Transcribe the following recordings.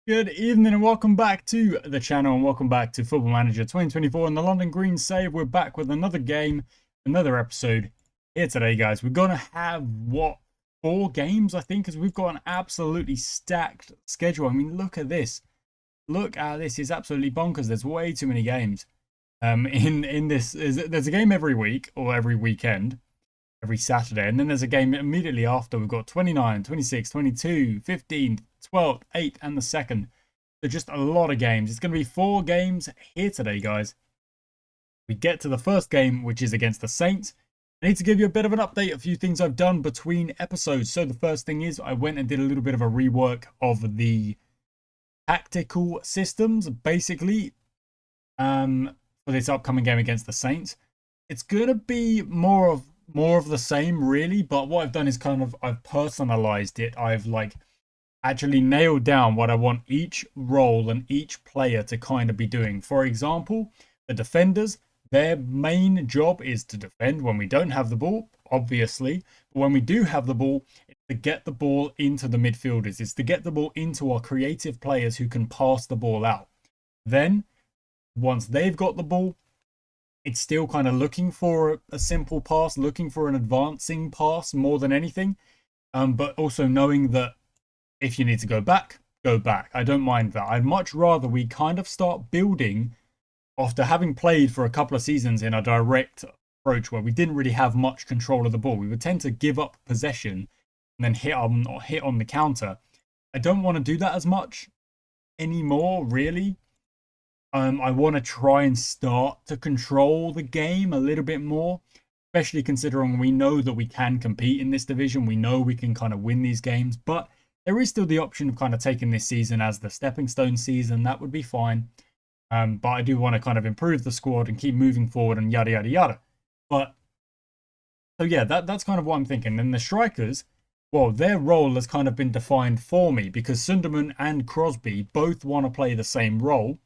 Good evening and welcome back to the channel and welcome back to Football Manager 2024 and the London Green Save. We're back with another game, another episode here today, guys. We're going to have, what, 4 games, I think, because we've got an absolutely stacked schedule. I mean, look at this. Look at this. It's absolutely bonkers. There's way too many games in this. There's a game every week or every weekend, every Saturday. And then there's a game immediately after. We've got 29, 26, 22, 15, 12, 8, and the 2nd. So just a lot of games. It's going to be 4 games here today, guys. We get to the first game, which is against the Saints. I need to give you a bit of an update, a few things I've done between episodes. So the first thing is I went and did a little bit of a rework of the tactical systems, basically, for this upcoming game against the Saints. It's going to be more of the same, really, but what I've done is I've personalized it. I've actually nailed down what I want each role and each player to kind of be doing. For example, the defenders, their main job is to defend when we don't have the ball, obviously. But when we do have the ball, it's to get the ball into the midfielders. It's to get the ball into our creative players who can pass the ball out. Then, once they've got the ball, it's still kind of looking for a simple pass, looking for an advancing pass more than anything. But also knowing that if you need to go back, go back. I don't mind that. I'd much rather we kind of start building after having played for a couple of seasons in a direct approach where we didn't really have much control of the ball. We would tend to give up possession and then hit on the counter. I don't want to do that as much anymore, really. I want to try and start to control the game a little bit more, especially considering we know that we can compete in this division. We know we can kind of win these games, but there is still the option of kind of taking this season as the stepping stone season. That would be fine. But I do want to kind of improve the squad and keep moving forward and yada, yada, yada. But, so yeah, that's kind of what I'm thinking. And the strikers, well, their role has kind of been defined for me because Sunderman and Crosby both want to play the same role.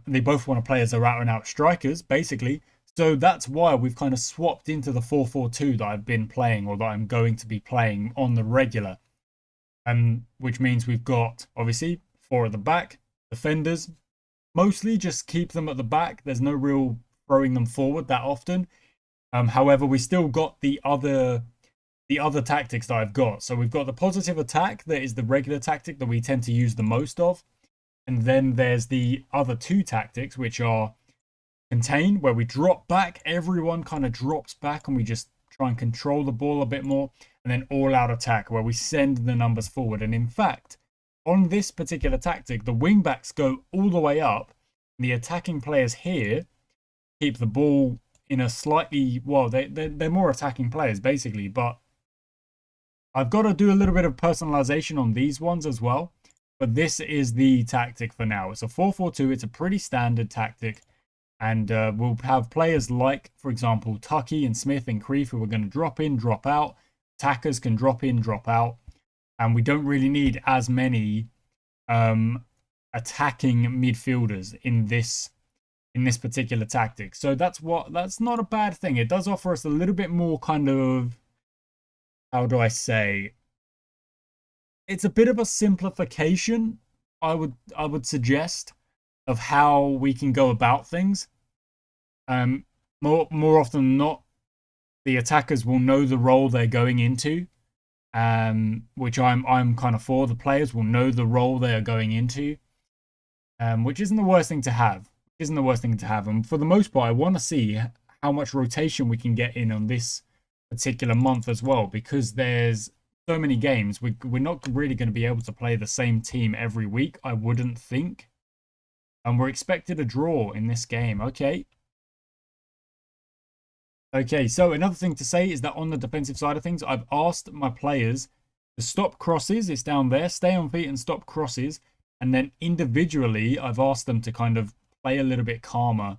They both want to play as their out-and-out strikers, basically. So that's why we've kind of swapped into the 4-4-2 that I've been playing or that I'm going to be playing on the regular. Which means we've got, obviously, 4 at the back. Defenders, mostly just keep them at the back. There's no real throwing them forward that often. However, we still got the other tactics that I've got. So we've got the positive attack that is the regular tactic that we tend to use the most of. And then there's the other 2 tactics, which are contain, where we drop back. Everyone kind of drops back and we just try and control the ball a bit more. And then all-out attack, where we send the numbers forward. And in fact, on this particular tactic, the wing-backs go all the way up. The attacking players here keep the ball in a slightly... Well, they're more attacking players, basically. But I've got to do a little bit of personalization on these ones as well. But this is the tactic for now. It's a 4-4-2. It's a pretty standard tactic. And we'll have players like, for example, Tucky and Smith and Creef who are going to drop in, drop out. Attackers can drop in, drop out. And we don't really need as many attacking midfielders in this particular tactic. So that's not a bad thing. It does offer us a little bit more kind of, how do I say? It's a bit of a simplification, I would suggest, of how we can go about things. More often than not, the attackers will know the role they're going into, which I'm kind of for. The players will know the role they are going into, which isn't the worst thing to have. And for the most part, I want to see how much rotation we can get in on this particular month as well, because there's so many games. We're not really going to be able to play the same team every week, I wouldn't think. And we're expected a draw in this game. Okay, so another thing to say is that on the defensive side of things, I've asked my players to stop crosses. It's down there. Stay on feet and stop crosses. And then individually, I've asked them to kind of play a little bit calmer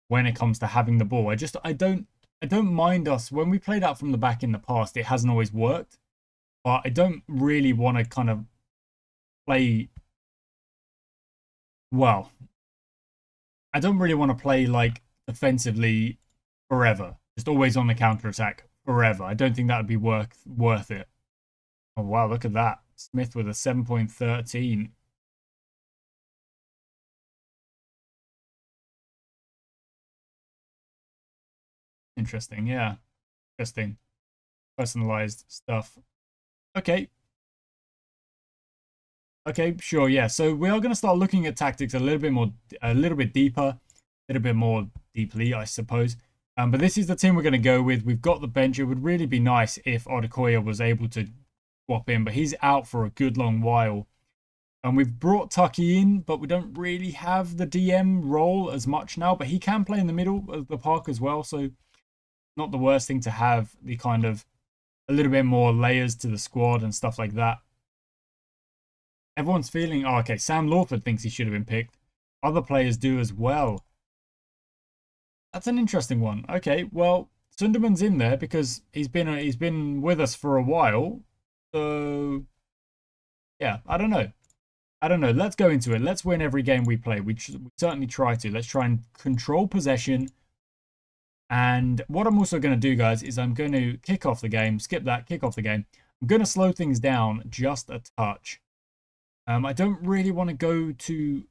when it comes to having the ball. I don't mind us. When we played out from the back in the past, it hasn't always worked. But I don't really want to kind of play... Well, I don't really want to play like defensively forever, just always on the counter attack forever. I don't think that would be worth it. Oh wow, look at that. Smith with a 7.13. Interesting, yeah. Interesting. Personalized stuff. Okay. Okay, sure, yeah. So we are going to start looking at tactics a little bit deeper, a little bit more deeply, I suppose. But this is the team we're going to go with. We've got the bench. It would really be nice if Odukoya was able to swap in, but he's out for a good long while. And we've brought Tucky in, but we don't really have the DM role as much now. But he can play in the middle of the park as well, so not the worst thing to have the kind of a little bit more layers to the squad and stuff like that. Everyone's feeling, oh, okay, Sam Lawford thinks he should have been picked. Other players do as well. That's an interesting one. Okay, well, Sunderman's in there because he's been with us for a while. So, yeah, I don't know. Let's go into it. Let's win every game we play. We certainly try to. Let's try and control possession. And what I'm also going to do, guys, is I'm going to kick off the game. Skip that, kick off the game. I'm going to slow things down just a touch. I don't really want to go to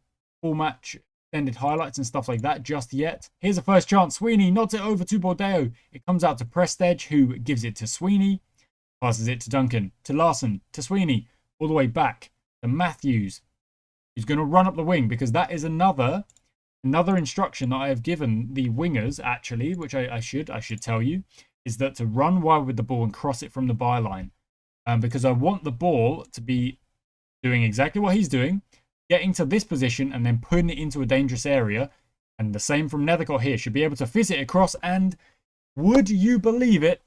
full match extended highlights and stuff like that just yet. Here's a first chance. Sweeney nods it over to Bordeo. It comes out to Prestage, who gives it to Sweeney. Passes it to Duncan, to Larson, to Sweeney. All the way back to Matthews. He's going to run up the wing because that is another instruction that I have given the wingers, actually, which I should tell you, is that to run wide with the ball and cross it from the byline. Because I want the ball to be doing exactly what he's doing, getting to this position and then putting it into a dangerous area. And the same from Nethercott here. Should be able to fizz it across. And would you believe it?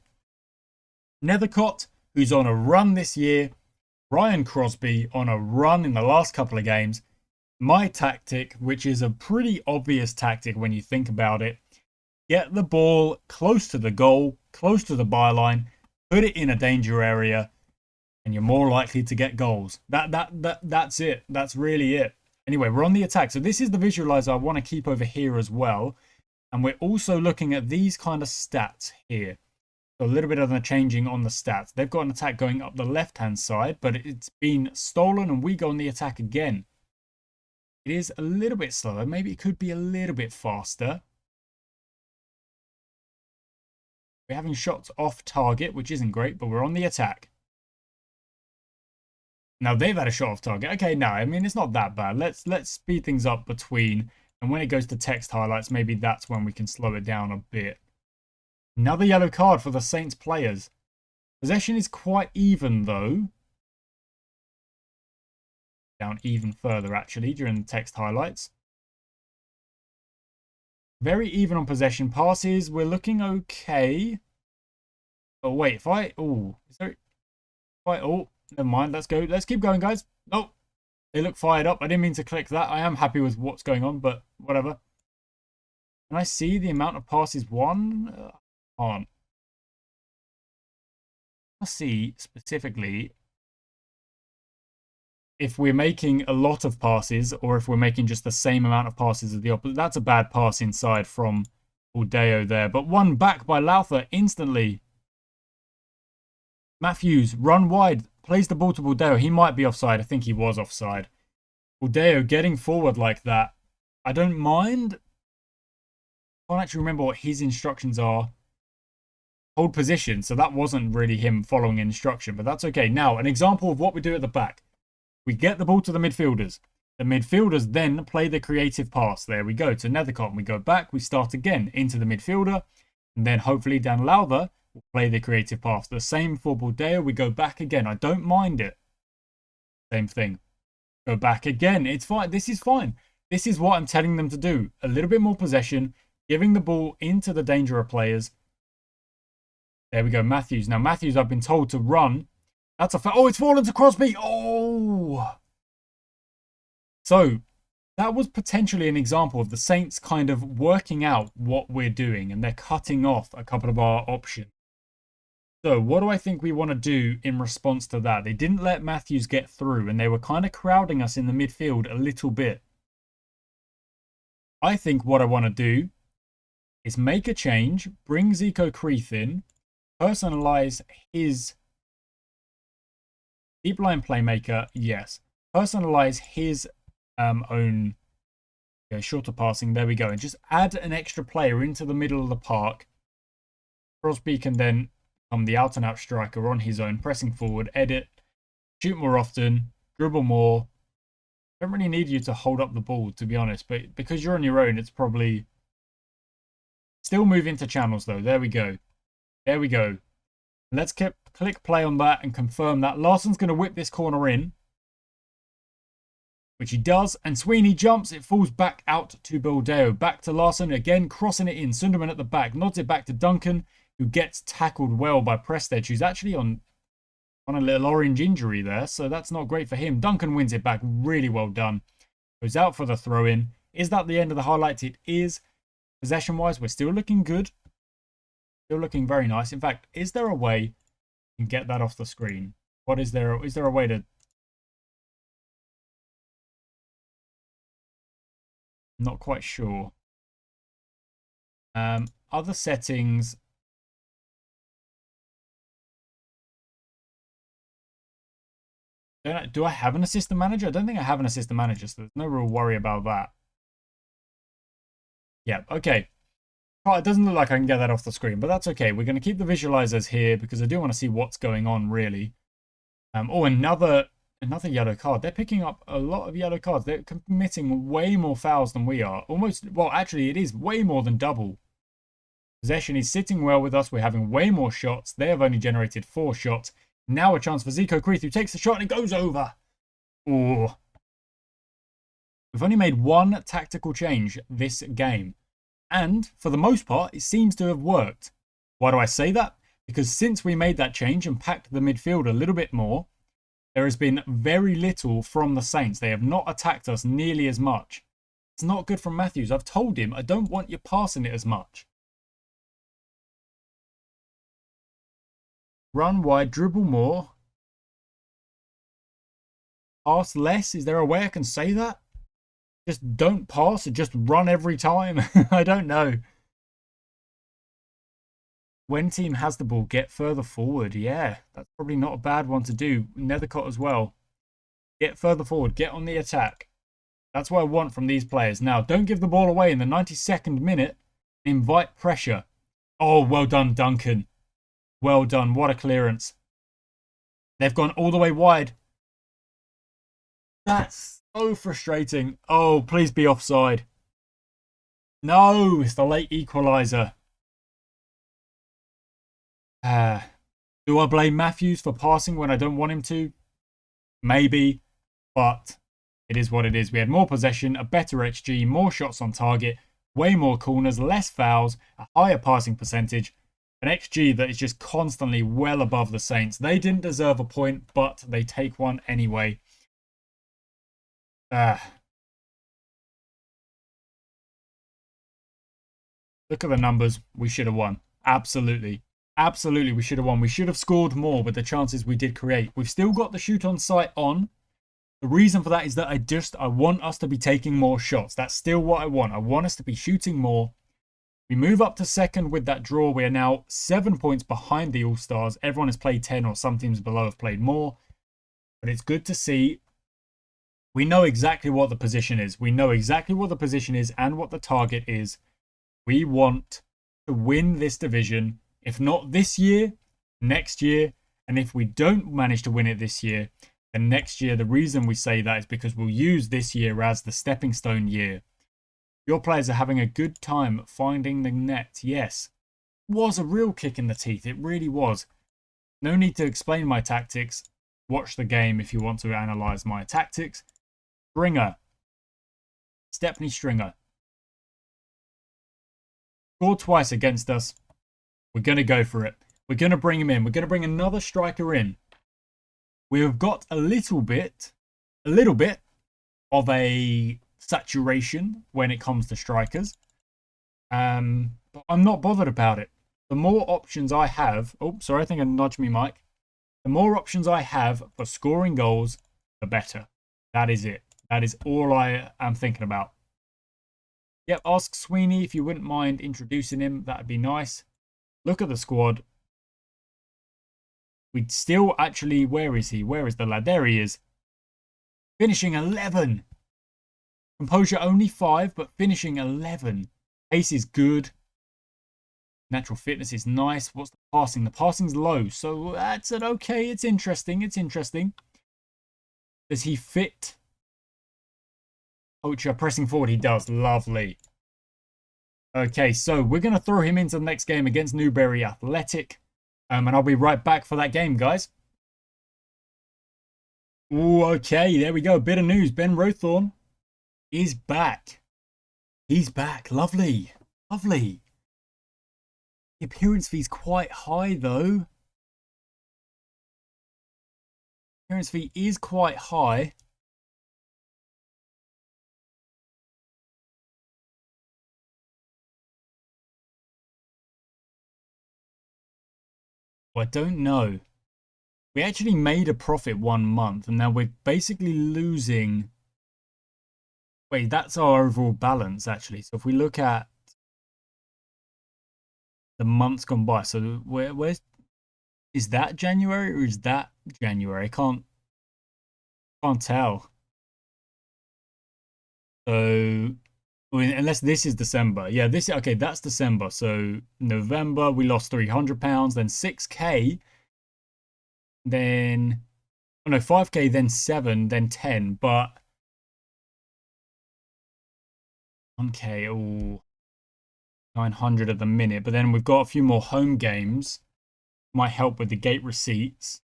Nethercott, who's on a run this year. Ryan Crosby on a run in the last couple of games. My tactic, which is a pretty obvious tactic when you think about it. Get the ball close to the goal, close to the byline. Put it in a danger area. And you're more likely to get goals. That's it. That's really it. Anyway, we're on the attack. So this is the visualizer I want to keep over here as well. And we're also looking at these kind of stats here. So a little bit of the changing on the stats. They've got an attack going up the left-hand side, but it's been stolen and we go on the attack again. It is a little bit slower. Maybe it could be a little bit faster. We're having shots off target, which isn't great, but we're on the attack. Now they've had a shot off target. Okay, no, I mean, it's not that bad. Let's speed things up between. And when it goes to text highlights, maybe that's when we can slow it down a bit. Another yellow card for the Saints players. Possession is quite even, though. Down even further, actually, during the text highlights. Very even on possession. Passes, we're looking okay. Oh, wait, if I... Oh, is there... If I... Oh... Never mind, let's go. Let's keep going, guys. Oh, they look fired up. I didn't mean to click that. I am happy with what's going on, but whatever. Can I see the amount of passes won? On. Let's see specifically if we're making a lot of passes or if we're making just the same amount of passes as the opposite. That's a bad pass inside from Bordeo there, but one back by Lowther instantly. Matthews, run wide, plays the ball to Bordeo. He might be offside. I think he was offside. Bordeo getting forward like that. I don't mind. I can't actually remember what his instructions are. Hold position. So that wasn't really him following instruction, but that's okay. Now, an example of what we do at the back. We get the ball to the midfielders. The midfielders then play the creative pass. There we go to Nethercott. We go back. We start again into the midfielder. And then hopefully Dan Lowther will play the creative pass. The same for Bordeo. We go back again. I don't mind it. Same thing. Go back again. It's fine. This is fine. This is what I'm telling them to do. A little bit more possession. Giving the ball into the danger of players. There we go. Matthews. Now Matthews, I've been told to run. That's a... Oh, it's fallen to Crosby. Oh. So that was potentially an example of the Saints kind of working out what we're doing. And they're cutting off a couple of our options. So what do I think we want to do in response to that? They didn't let Matthews get through. And they were kind of crowding us in the midfield a little bit. I think what I want to do is make a change. Bring Zico Creeth in. Personalize his Deep line playmaker, yes. Personalize his own shorter passing. There we go. And just add an extra player into the middle of the park. Crosby can then become the out-and-out striker on his own, pressing forward, edit, shoot more often, dribble more. Don't really need you to hold up the ball, to be honest. But because you're on your own, it's probably... Still move into channels, though. There we go. There we go. Let's click play on that and confirm that. Larsson's going to whip this corner in, which he does. And Sweeney jumps. It falls back out to Bildeo. Back to Larsson. Again, crossing it in. Sunderman at the back. Nods it back to Duncan, who gets tackled well by Prestage, who's actually on a little orange injury there. So that's not great for him. Duncan wins it back. Really well done. Goes out for the throw-in. Is that the end of the highlights? It is. Possession-wise, we're still looking good. Still looking very nice. In fact, is there a way you can get that off the screen? What is there? Is there a way to... Not quite sure. Other settings. Do I have an assistant manager? I don't think I have an assistant manager, so there's no real worry about that. Yeah, okay. It doesn't look like I can get that off the screen, but that's okay. We're going to keep the visualizers here because I do want to see what's going on, really. Oh, another yellow card. They're picking up a lot of yellow cards. They're committing way more fouls than we are. Almost, well, actually, it is way more than double. Possession is sitting well with us. We're having way more shots. They have only generated 4 shots. Now a chance for Zico Creeth, who takes the shot and it goes over. Oh. We've only made 1 tactical change this game. And, for the most part, it seems to have worked. Why do I say that? Because since we made that change and packed the midfield a little bit more, there has been very little from the Saints. They have not attacked us nearly as much. It's not good from Matthews. I've told him, I don't want you passing it as much. Run wide, dribble more. Pass less. Is there a way I can say that? Just don't pass and just run every time. I don't know. When team has the ball, get further forward. Yeah, that's probably not a bad one to do. Nethercott as well. Get further forward. Get on the attack. That's what I want from these players. Now, don't give the ball away in the 92nd minute. Invite pressure. Oh, well done, Duncan. Well done. What a clearance. They've gone all the way wide. That's so frustrating. Oh, please be offside. No, it's the late equaliser. Do I blame Matthews for passing when I don't want him to? Maybe, but it is what it is. We had more possession, a better XG, more shots on target, way more corners, less fouls, a higher passing percentage, an XG that is just constantly well above the Saints. They didn't deserve a point, but they take one anyway. Look at the numbers. We should have won. Absolutely. Absolutely, we should have won. We should have scored more with the chances we did create. We've still got the shoot on sight on. The reason for that is that I want us to be taking more shots. That's still what I want. I want us to be shooting more. We move up to second with that draw. We are now 7 points behind the All-Stars. Everyone has played 10, or some teams below have played more. But it's good to see. We know exactly what the position is. We know exactly what the position is and what the target is. We want to win this division. If not this year, next year. And if we don't manage to win it this year, then next year, the reason we say that is because we'll use this year as the stepping stone year. Your players are having a good time finding the net. Yes, it was a real kick in the teeth. It really was. No need to explain my tactics. Watch the game if you want to analyse my tactics. Stringer. Stepney Stringer. Scored twice against us. We're going to go for it. We're going to bring him in. We're going to bring another striker in. We've got a little bit of a saturation when it comes to strikers. But I'm not bothered about it. The more options I have... Oh, sorry, I think I nudged me, Mike. The more options I have for scoring goals, the better. That is it. That is all I am thinking about. Yep, ask Sweeney if you wouldn't mind introducing him. That would be nice. Look at the squad. We'd still actually, where is he? Where is the lad? There he is. Finishing 11. Composure only 5, but finishing 11. Pace is good. Natural fitness is nice. What's the passing? The passing's low, so that's an okay. It's interesting. It's interesting. Does he fit? Ultra pressing forward, he does. Lovely. Okay, so we're going to throw him into the next game against Newbury Athletic. And I'll be right back for that game, guys. Ooh, okay, there we go. Bit of news. Ben Rothorn is back. He's back. Lovely. Lovely. The appearance fee's quite high, though. Appearance fee is quite high. Well, I don't know. We actually made a profit 1 month, and now we're basically losing. Wait, that's our overall balance, actually. So if we look at the months gone by, so where's is that January or is that January? I can't tell. So unless this is December. Yeah, this okay, that's December. So November we lost £300, then 6k, then oh no, 5k, then 7, then 10, but 1k, oh 900 at the minute. But then we've got a few more home games. Might help with the gate receipts,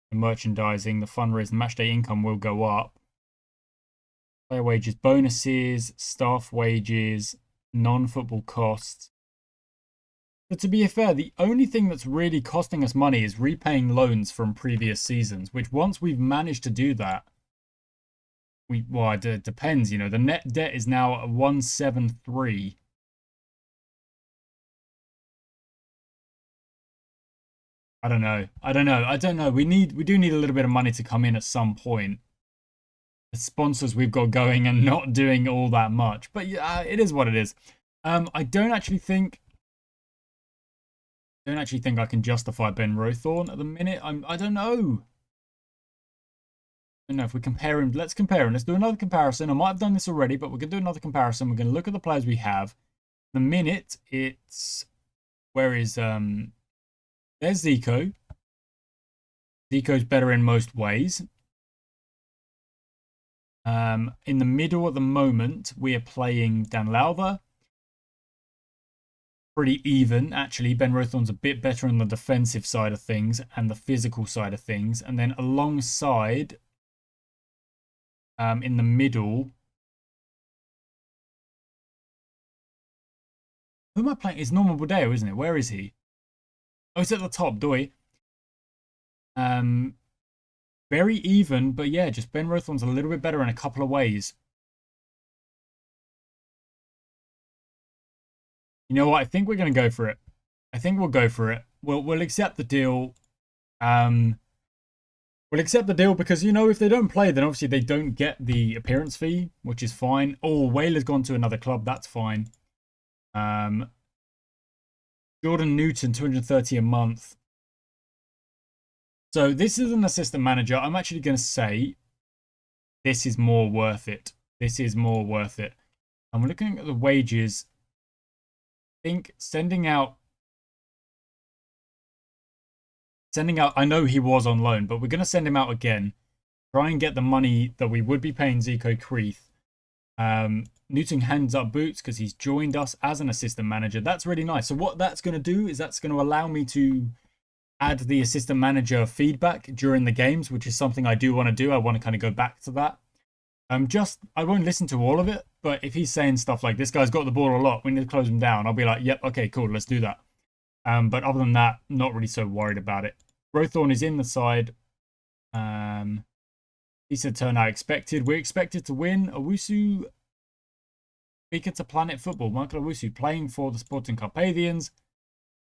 the merchandising, the fundraise, the match day income will go up. Player wages, bonuses, staff wages, non-football costs. But to be fair, the only thing that's really costing us money is repaying loans from previous seasons, which once we've managed to do that, well, it depends, you know, the net debt is now at 173. I don't know. We do need a little bit of money to come in at some point. The sponsors we've got going and not doing all that much, but yeah, it is what it is. I don't actually think I can justify Ben Rothorn at the minute. I don't know. I don't know if we compare him. Let's compare him. Let's do another comparison. I might have done this already, but we're gonna do another comparison. We're gonna look at the players we have. The minute it's where is there's Zico. Zico's better in most ways. In the middle at the moment, we are playing Dan Lowther. Pretty even, actually. Ben Rothorn's a bit better on the defensive side of things and the physical side of things. And then alongside, in the middle, who am I playing? It's Norman Budeo, isn't it? Where is he? Oh, it's at the top, Doi. Very even, but yeah, just Ben Rothorn's a little bit better in a couple of ways. You know what? I think we're going to go for it. I think we'll go for it. We'll accept the deal. We'll accept the deal because, you know, if they don't play, then obviously they don't get the appearance fee, which is fine. Oh, Whaley's gone to another club. That's fine. Jordan Newton, 230 a month. So this is an assistant manager. I'm actually going to say this is more worth it. This is more worth it. And we're looking at the wages. I think sending out, I know he was on loan, but we're going to send him out again. Try and get the money that we would be paying Zico Creeth. Newton hands up boots because he's joined us as an assistant manager. That's really nice. So what that's going to do is that's going to allow me to add the assistant manager feedback during the games, which is something I do want to do. I want to kind of go back to that. I won't listen to all of it, but if he's saying stuff like this guy's got the ball a lot, we need to close him down, I'll be like, yep, okay, cool, let's do that. But other than that, not really so worried about it. Rothorn is in the side. He said turn out expected. We're expected to win. Owusu, speaker to Planet Football, Michael Owusu playing for the Sporting Carpathians,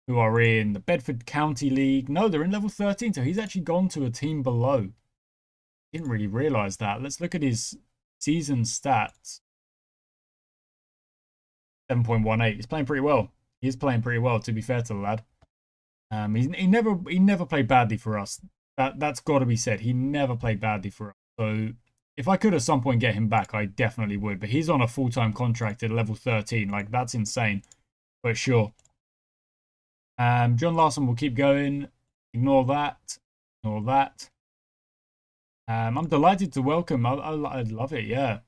who are in the Bedford County League. No, they're in level 13, so he's actually gone to a team below. Didn't really realise that. Let's look at his season stats. 7.18. He's playing pretty well. He is playing pretty well, to be fair to the lad. He never played badly for us. That's got to be said. He never played badly for us. So if I could at some point get him back, I definitely would. But he's on a full-time contract at level 13. Like, that's insane. But sure. John Larson will keep going. Ignore that. Ignore that. I'm delighted to welcome. I love it. Yeah.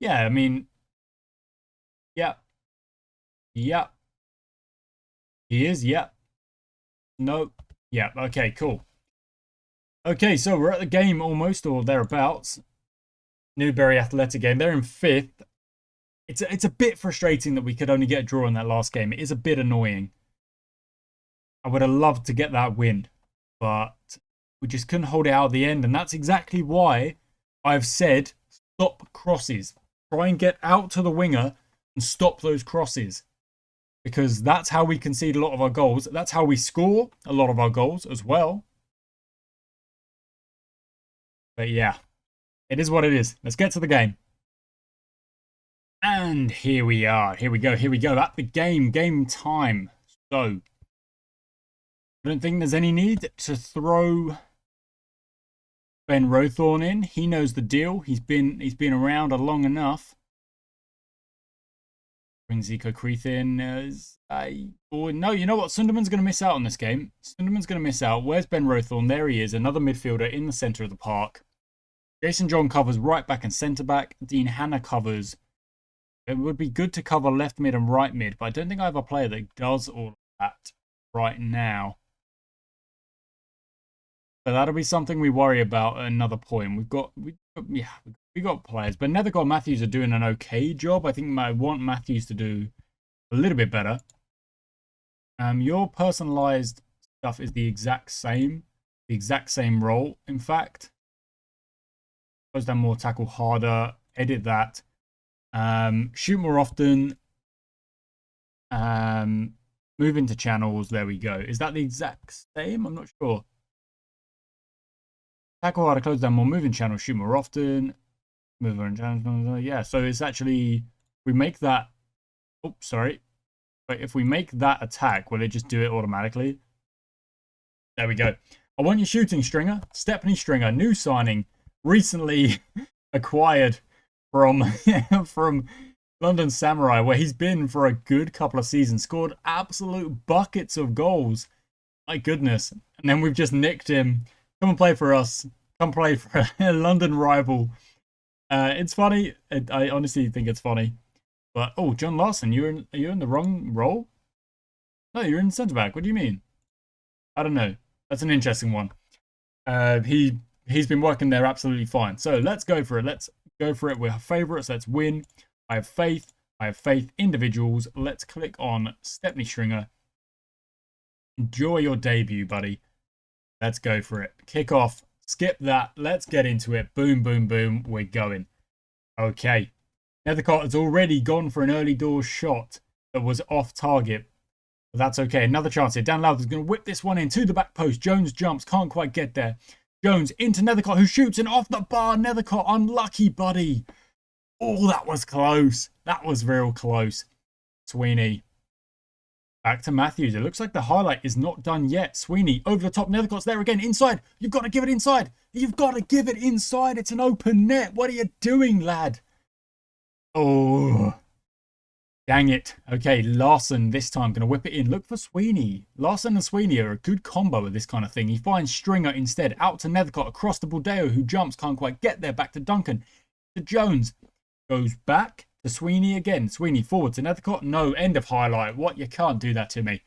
Yeah, I mean, yeah. Yeah. He is. Yeah. No. Yeah. Okay, cool. Okay, so we're at the game almost, or thereabouts. Newbury Athletic game. They're in 5th. It's a bit frustrating that we could only get a draw in that last game. It is a bit annoying. I would have loved to get that win, but we just couldn't hold it out at the end. And that's exactly why I've said stop crosses. Try and get out to the winger and stop those crosses. Because that's how we concede a lot of our goals. That's how we score a lot of our goals as well. But yeah, it is what it is. Let's get to the game. And here we are. Here we go. Here we go. At the game. Game time. So, I don't think there's any need to throw Ben Rothorn in. He knows the deal. He's been around long enough. Bring Zico Creeth in. No, you know what? Sunderman's going to miss out on this game. Sunderman's going to miss out. Where's Ben Rothorn? There he is. Another midfielder in the centre of the park. Jason John covers right back and centre back. Dean Hanna covers. It would be good to cover left mid and right mid, but I don't think I have a player that does all of that right now. So that'll be something we worry about at another point. We got players, but Nethercott Matthews are doing an okay job. I think I want Matthews to do a little bit better. Your personalized stuff is the exact same role. In fact, close down more, tackle harder, edit that. Shoot more often. Move into channels. There we go. Is that the exact same? I'm not sure. Tackle harder, close down more, move in channels, shoot more often. Move in channels. Yeah, so it's actually, we make that. Oops, sorry. But if we make that attack, will it just do it automatically? There we go. I want your shooting stringer. Stepney Stringer, new signing, recently acquired from London Samurai, where he's been for a good couple of seasons, scored absolute buckets of goals. My goodness. And then we've just nicked him. Come and play for us. Come play for a London rival. It's funny. I honestly think it's funny. But, oh, John Larson, are you in the wrong role? No, you're in centre back. What do you mean? I don't know. That's an interesting one. He's been working there absolutely fine. So let's go for it. Let's go for it. We're favourites. Let's win. I have faith. I have faith. Individuals. Let's click on Stepney Stringer. Enjoy your debut, buddy. Let's go for it. Kick off. Skip that. Let's get into it. Boom, boom, boom. We're going. Okay. Nethercott has already gone for an early doors shot that was off target. But that's okay. Another chance here. Dan Lowth is going to whip this one in to the back post. Jones jumps. Can't quite get there. Jones into Nethercott, who shoots and off the bar. Nethercott, unlucky, buddy. Oh, that was close. That was real close. Sweeney. Back to Matthews. It looks like the highlight is not done yet. Sweeney over the top. Nethercott's there again. Inside. You've got to give it inside. You've got to give it inside. It's an open net. What are you doing, lad? Oh. Dang it. Okay, Larson this time going to whip it in. Look for Sweeney. Larson and Sweeney are a good combo with this kind of thing. He finds Stringer instead. Out to Nethercott. Across to Buldeo, who jumps. Can't quite get there. Back to Duncan. To Jones. Goes back to Sweeney again. Sweeney forward to Nethercott. No, end of highlight. What? You can't do that to me.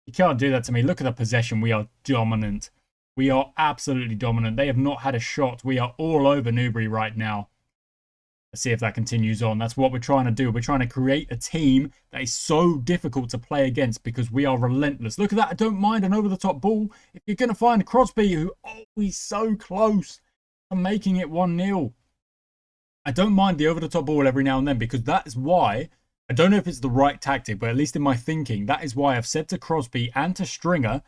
You can't do that to me. Look at the possession. We are dominant. We are absolutely dominant. They have not had a shot. We are all over Newbury right now. Let's see if that continues on. That's what we're trying to do. We're trying to create a team that is so difficult to play against because we are relentless. Look at that. I don't mind an over-the-top ball. If you're going to find Crosby, who always so close to making it 1-0. I don't mind the over-the-top ball every now and then because that is why, I don't know if it's the right tactic, but at least in my thinking, that is why I've said to Crosby and to Stringer,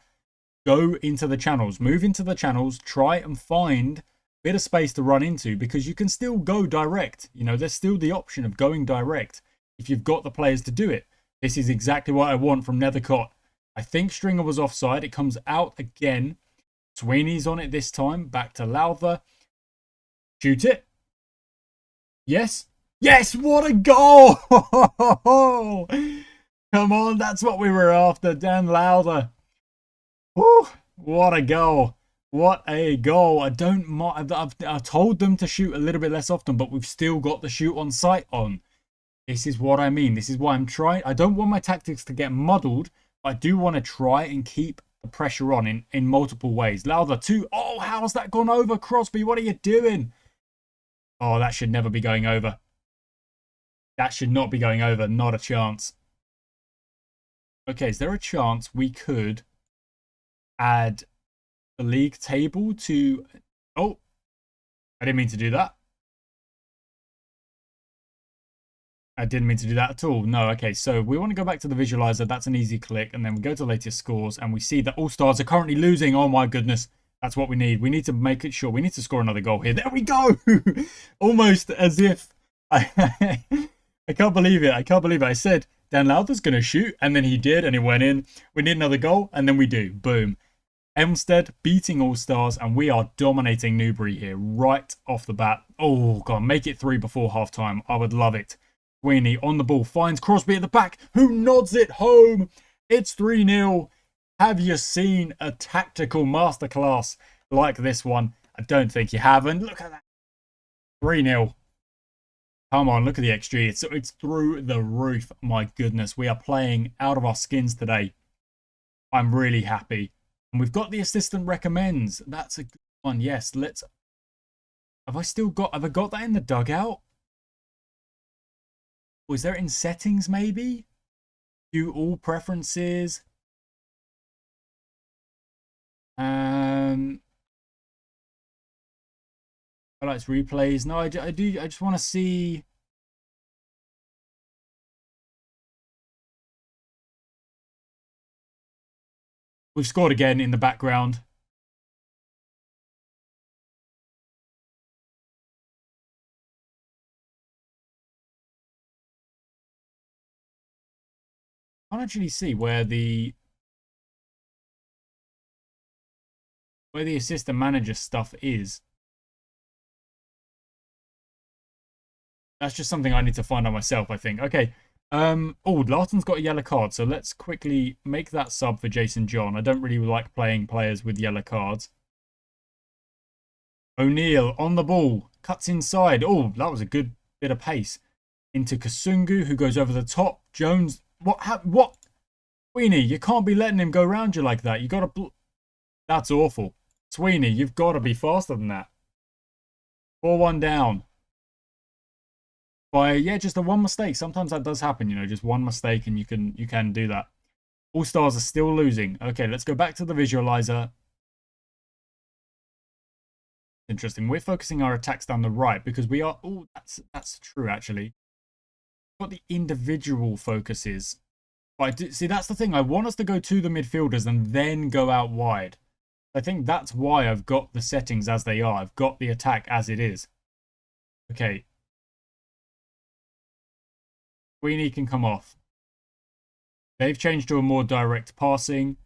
go into the channels, move into the channels, try and find a bit of space to run into because you can still go direct. You know, there's still the option of going direct if you've got the players to do it. This is exactly what I want from Nethercott. I think Stringer was offside. It comes out again. Sweeney's on it this time. Back to Lowther. Shoot it. Yes. Yes, what a goal! Come on, that's what we were after. Dan Lowther. Woo, what a goal. What a goal. I don't mind. I've told them to shoot a little bit less often, but we've still got the shoot on sight on. This is what I mean. This is why I'm trying. I don't want my tactics to get muddled. But I do want to try and keep the pressure on in multiple ways. Lowther, 2. Oh, how's that gone over, Crosby? What are you doing? Oh, that should never be going over. That should not be going over. Not a chance. Okay, is there a chance we could add the league table to... Oh, I didn't mean to do that. I didn't mean to do that at all. No, okay, so we want to go back to the visualizer. That's an easy click. And then we go to latest scores and we see that All Stars are currently losing. Oh my goodness. That's what we need. We need to make it sure. We need to score another goal here. There we go. Almost as if... I can't believe it. I can't believe it. I said Dan Lowther's going to shoot. And then he did. And it went in. We need another goal. And then we do. Boom. Elmstead beating All Stars. And we are dominating Newbury here right off the bat. Oh, God. Make it 3 before halftime. I would love it. Sweeney on the ball, finds Crosby at the back, who nods it home. It's 3-0. Have you seen a tactical masterclass like this one? I don't think you have. And look at that. 3-0. Come on, look at the XG. It's through the roof. My goodness, we are playing out of our skins today. I'm really happy. And we've got the assistant recommends. That's a good one. Yes, let's... Have I got that in the dugout? Was there in settings maybe? View all preferences. Highlights replays. No, I just want to see. We've scored again in the background. I can't actually see where the assistant manager stuff is. That's just something I need to find out myself, I think. Okay. Oh, Larton's got a yellow card, so let's quickly make that sub for Jason John. I don't really like playing players with yellow cards. O'Neill on the ball, cuts inside. Oh, that was a good bit of pace. Into Kasungu, who goes over the top. Jones... What? Sweeney, you can't be letting him go around you like that. You got to... That's awful. Sweeney, you've got to be faster than that. 4-1 down. By, yeah, just a one mistake. Sometimes that does happen, you know, just one mistake and you can do that. All Stars are still losing. Okay, let's go back to the visualizer. Interesting. We're focusing our attacks down the right because we are... Oh, that's true, actually. What the individual focus is. But see, that's the thing. I want us to go to the midfielders and then go out wide. I think that's why I've got the settings as they are. I've got the attack as it is. Okay. Sweeney can come off. They've changed to a more direct passing.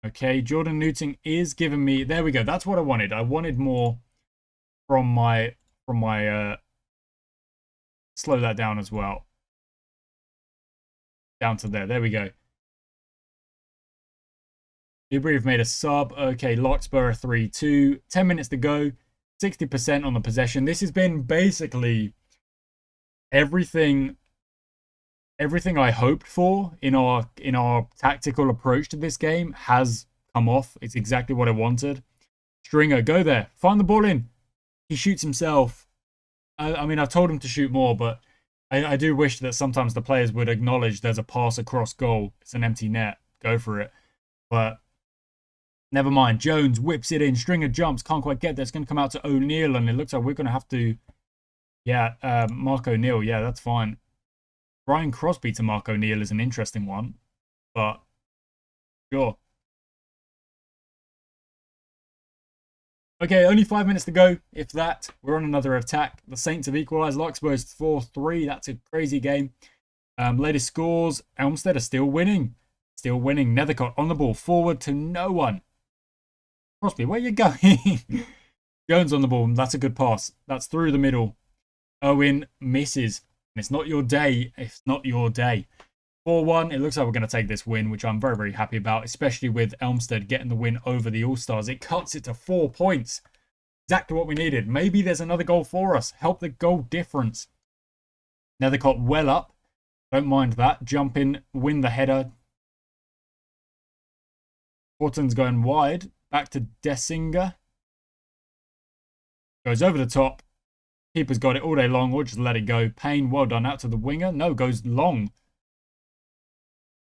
Okay, Jordan Newton is giving me... There we go. That's what I wanted. I wanted more from my slow that down as well. Down to there. There we go. Newbury have made a sub. Okay, Larkspur 3-2. 10 minutes to go. 60% on the possession. This has been basically everything I hoped for in our tactical approach to this game has come off. It's exactly what I wanted. Stringer, go there. Find the ball in. He shoots himself. I mean, I've told him to shoot more, but I do wish that sometimes the players would acknowledge there's a pass across goal. It's an empty net. Go for it. But never mind. Jones whips it in. Stringer jumps. Can't quite get there. It's going to come out to O'Neill, and it looks like we're going to have to... Yeah, Mark O'Neill. Yeah, that's fine. Brian Crosby to Mark O'Neill is an interesting one. But, sure. Okay, only 5 minutes to go. If that, we're on another attack. The Saints have equalised. Larkspur's 4-3. That's a crazy game. Latest scores. Elmstead are still winning. Still winning. Nethercott on the ball. Forward to no one. Crosby, where are you going? Jones on the ball. That's a good pass. That's through the middle. Owen misses. It's not your day. It's not your day. 4-1. It looks like we're going to take this win, which I'm very, very happy about, especially with Elmstead getting the win over the All-Stars. It cuts it to 4 points. Exactly what we needed. Maybe there's another goal for us. Help the goal difference. Nethercott well up. Don't mind that. Jump in, win the header. Horton's going wide. Back to Desinger. Goes over the top. Keeper's got it all day long, or just let it go. Payne, well done. Out to the winger. No, goes long.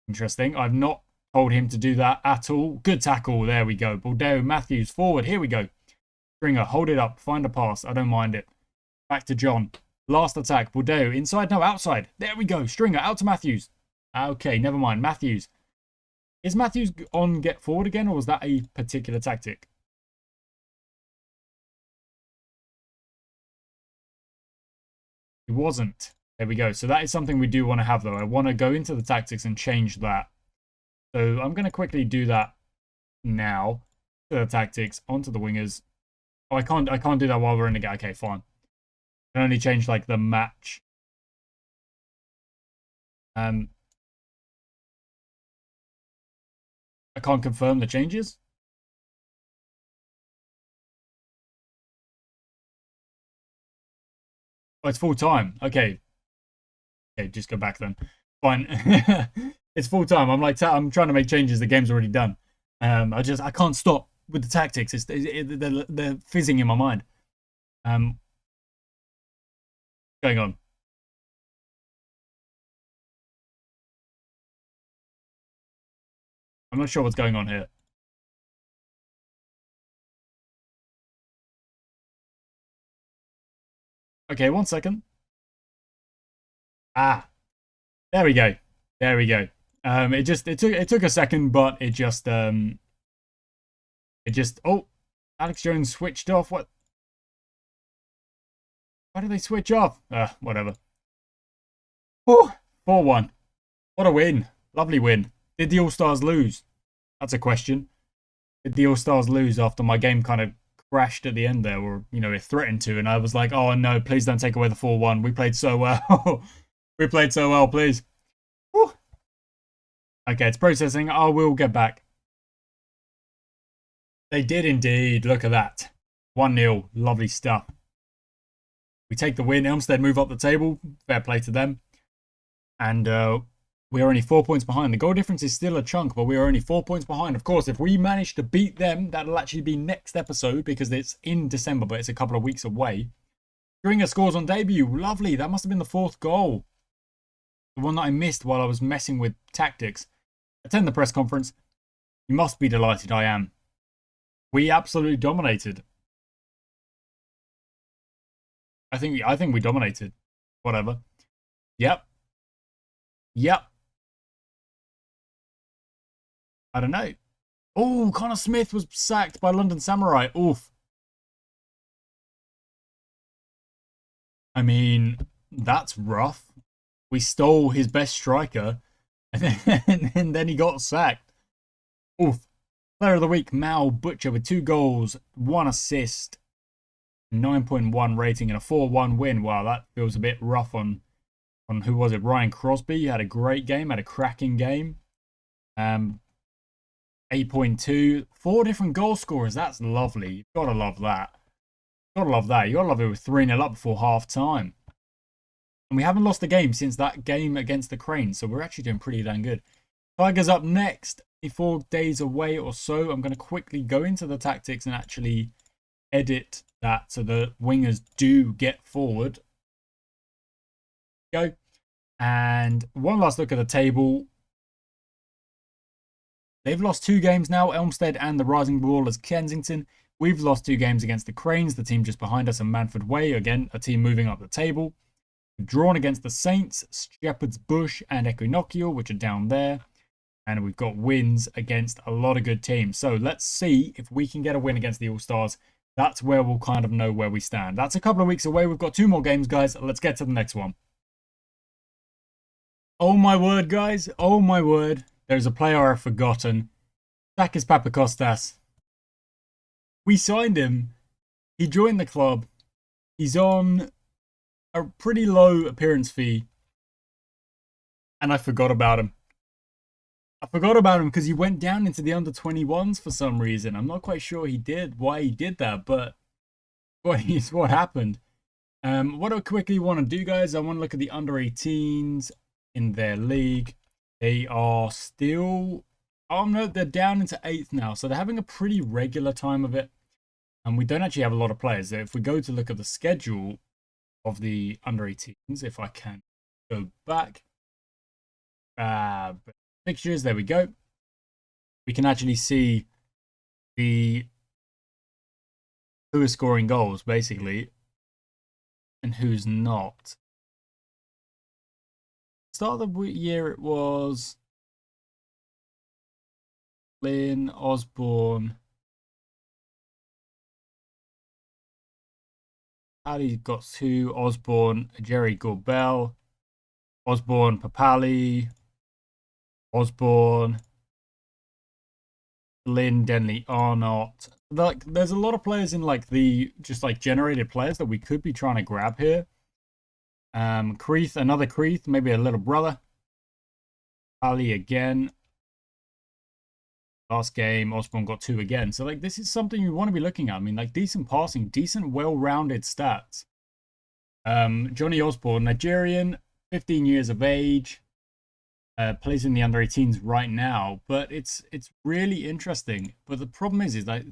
Interesting. I've not told him to do that at all. Good tackle. There we go. Baldeo, Matthews, forward. Here we go. Stringer, hold it up. Find a pass. I don't mind it. Back to John. Last attack. Baldeo, inside. No, outside. There we go. Stringer, out to Matthews. Okay, never mind. Matthews. Is Matthews on get forward again, or was that a particular tactic? It wasn't. There we go. So that is something we do want to have, though. I want to go into the tactics and change that. So I'm going to quickly do that now. To the tactics, onto the wingers. Oh, I can't do that while we're in the game. Okay, fine. I can only change like the match. I can't confirm the changes. Oh, it's full time. Okay. Okay, just go back then. Fine. It's full time. I'm trying to make changes. The game's already done. I can't stop with the tactics. They're fizzing in my mind. Going on. I'm not sure what's going on here. Okay, 1 second. Ah, there we go. There we go. It took a second, but it just oh, Alex Jones switched off. What? Why did they switch off? Whatever. Oh, 4-1. What a win. Lovely win. Did the All-Stars lose? That's a question. Did the All-Stars lose after my game kind of crashed at the end there, or, you know, it threatened to, and I was like, oh no, please don't take away the 4-1. We played so well. We played so well, please. Whew. Okay, it's processing. I will get back. They did indeed. Look at that. 1-0. Lovely stuff. We take the win. Elmstead move up the table. Fair play to them. And we're only 4 points behind. The goal difference is still a chunk, but we are only 4 points behind. Of course, if we manage to beat them, that'll actually be next episode because it's in December, but it's a couple of weeks away. Stringer scores on debut. Lovely. That must have been the 4th goal. The one that I missed while I was messing with tactics. Attend the press conference. You must be delighted. I am. We absolutely dominated. I think we dominated. Whatever. Yep. Yep. I don't know. Oh, Connor Smith was sacked by London Samurai. Oof. I mean, that's rough. We stole his best striker, and then he got sacked. Oof. Player of the week, Mal Butcher with 2 goals, 1 assist, 9.1 rating, and a 4-1 win. Wow, that feels a bit rough on who was it? Ryan Crosby. He had a great game, had a cracking game. 8.2, 4 different goal scorers. That's lovely. You've got to love that. Gotta love that. You gotta love it with 3-0 up before half time. And we haven't lost a game since that game against the Cranes, so we're actually doing pretty damn good. Tigers up next. 4 days away or so. I'm going to quickly go into the tactics and actually edit that so the wingers do get forward. Go. And one last look at the table. They've lost 2 games now, Elmstead and the Rising Ballers Kensington. We've lost 2 games against the Cranes, the team just behind us, and Manford Way, again, a team moving up the table. We've drawn against the Saints, Shepherd's Bush, and Equinoctial, which are down there. And we've got wins against a lot of good teams. So let's see if we can get a win against the All-Stars. That's where we'll kind of know where we stand. That's a couple of weeks away. We've got 2 more games, guys. Let's get to the next one. Oh my word, guys. Oh my word. there's a player I've forgotten. Takis Papakostas. We signed him. He joined the club. He's on a pretty low appearance fee. And I forgot about him. I forgot about him because he went down into the under 21s for some reason. I'm not quite sure why he did that, but what happened. What I quickly want to do, guys, I want to look at the under 18s in their league. They are still, oh no, they're down into 8th now, so they're having a pretty regular time of it. And we don't actually have a lot of players. If we go to look at the schedule of the under 18s, if I can go back, fixtures, there we go. We can actually see who is scoring goals, basically, and who's not. Start of the year, it was Lynn, Osborne. Ali got 2, Osborne, Jerry Gorbell, Osborne, Papali, Osborne, Lynn, Denley, Arnott. Like, there's a lot of players in like the just like generated players that we could be trying to grab here. Creeth, another Creeth, maybe a little brother. Ali again. Last game, Osborne got 2 again. So like this is something you want to be looking at. I mean, like decent passing, decent, well-rounded stats. Johnny Osborne, Nigerian, 15 years of age. Plays in the under 18s right now, but it's really interesting. But the problem is that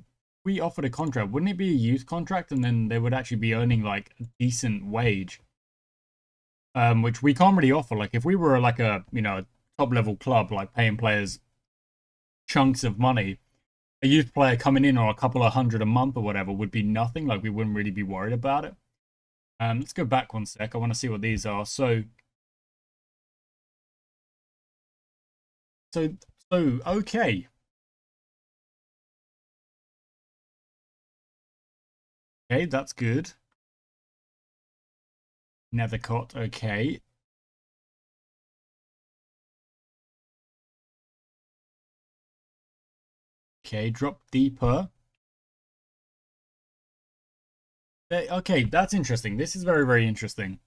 we offered a contract, wouldn't it be a youth contract, and then they would actually be earning like a decent wage, which we can't really offer. Like if we were like a top level club, like paying players chunks of money, a youth player coming in or a couple of hundred a month or whatever would be nothing. Like we wouldn't really be worried about it. Let's go back one sec. I want to see what these are. So okay. Okay, that's good. Nethercott, okay. Okay, drop deeper. Okay, that's interesting. This is very, very interesting.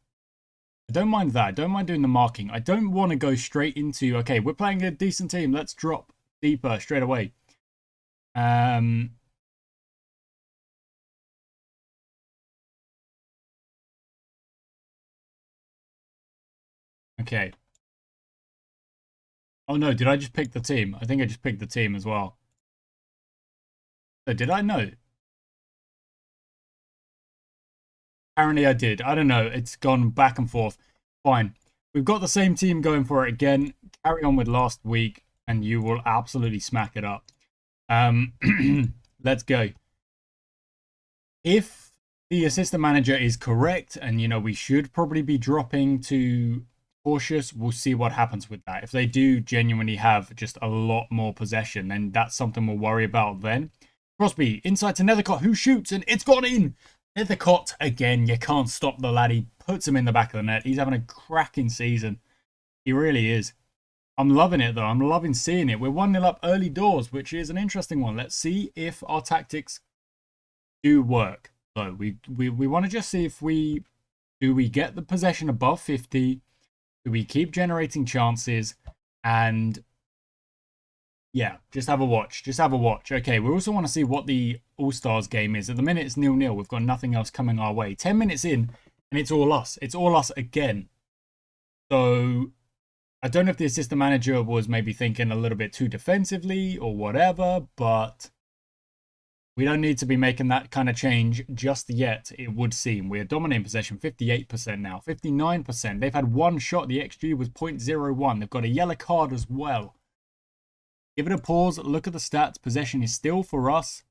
I don't mind that. I don't mind doing the marking. I don't want to go straight into, okay, we're playing a decent team. Let's drop deeper straight away. Okay. Oh no, did I just pick the team? I think I just picked the team as well. Oh, did I? No. Apparently I did. I don't know. It's gone back and forth. Fine. We've got the same team going for it again. Carry on with last week, and you will absolutely smack it up. Let's go. If the assistant manager is correct, and we should probably be dropping to cautious, we'll see what happens with that. If they do genuinely have just a lot more possession, then that's something we'll worry about then. Crosby, inside to Nethercott, who shoots, and it's gone in. Nethercott, again, you can't stop the lad. He puts him in the back of the net. He's having a cracking season. He really is. I'm loving it, though. I'm loving seeing it. We're 1-0 up early doors, which is an interesting one. Let's see if our tactics do work. So we want to just see if we get the possession above 50. Do we keep generating chances? And yeah, just have a watch. Just have a watch. Okay, we also want to see what the All-Stars game is. At the minute, it's 0-0. We've got nothing else coming our way. 10 minutes in, and it's all us. It's all us again. So I don't know if the assistant manager was maybe thinking a little bit too defensively or whatever, but we don't need to be making that kind of change just yet, it would seem. We're dominating possession, 58% now, 59%. They've had one shot. The XG was 0.01. They've got a yellow card as well. Give it a pause. Look at the stats. Possession is still for us.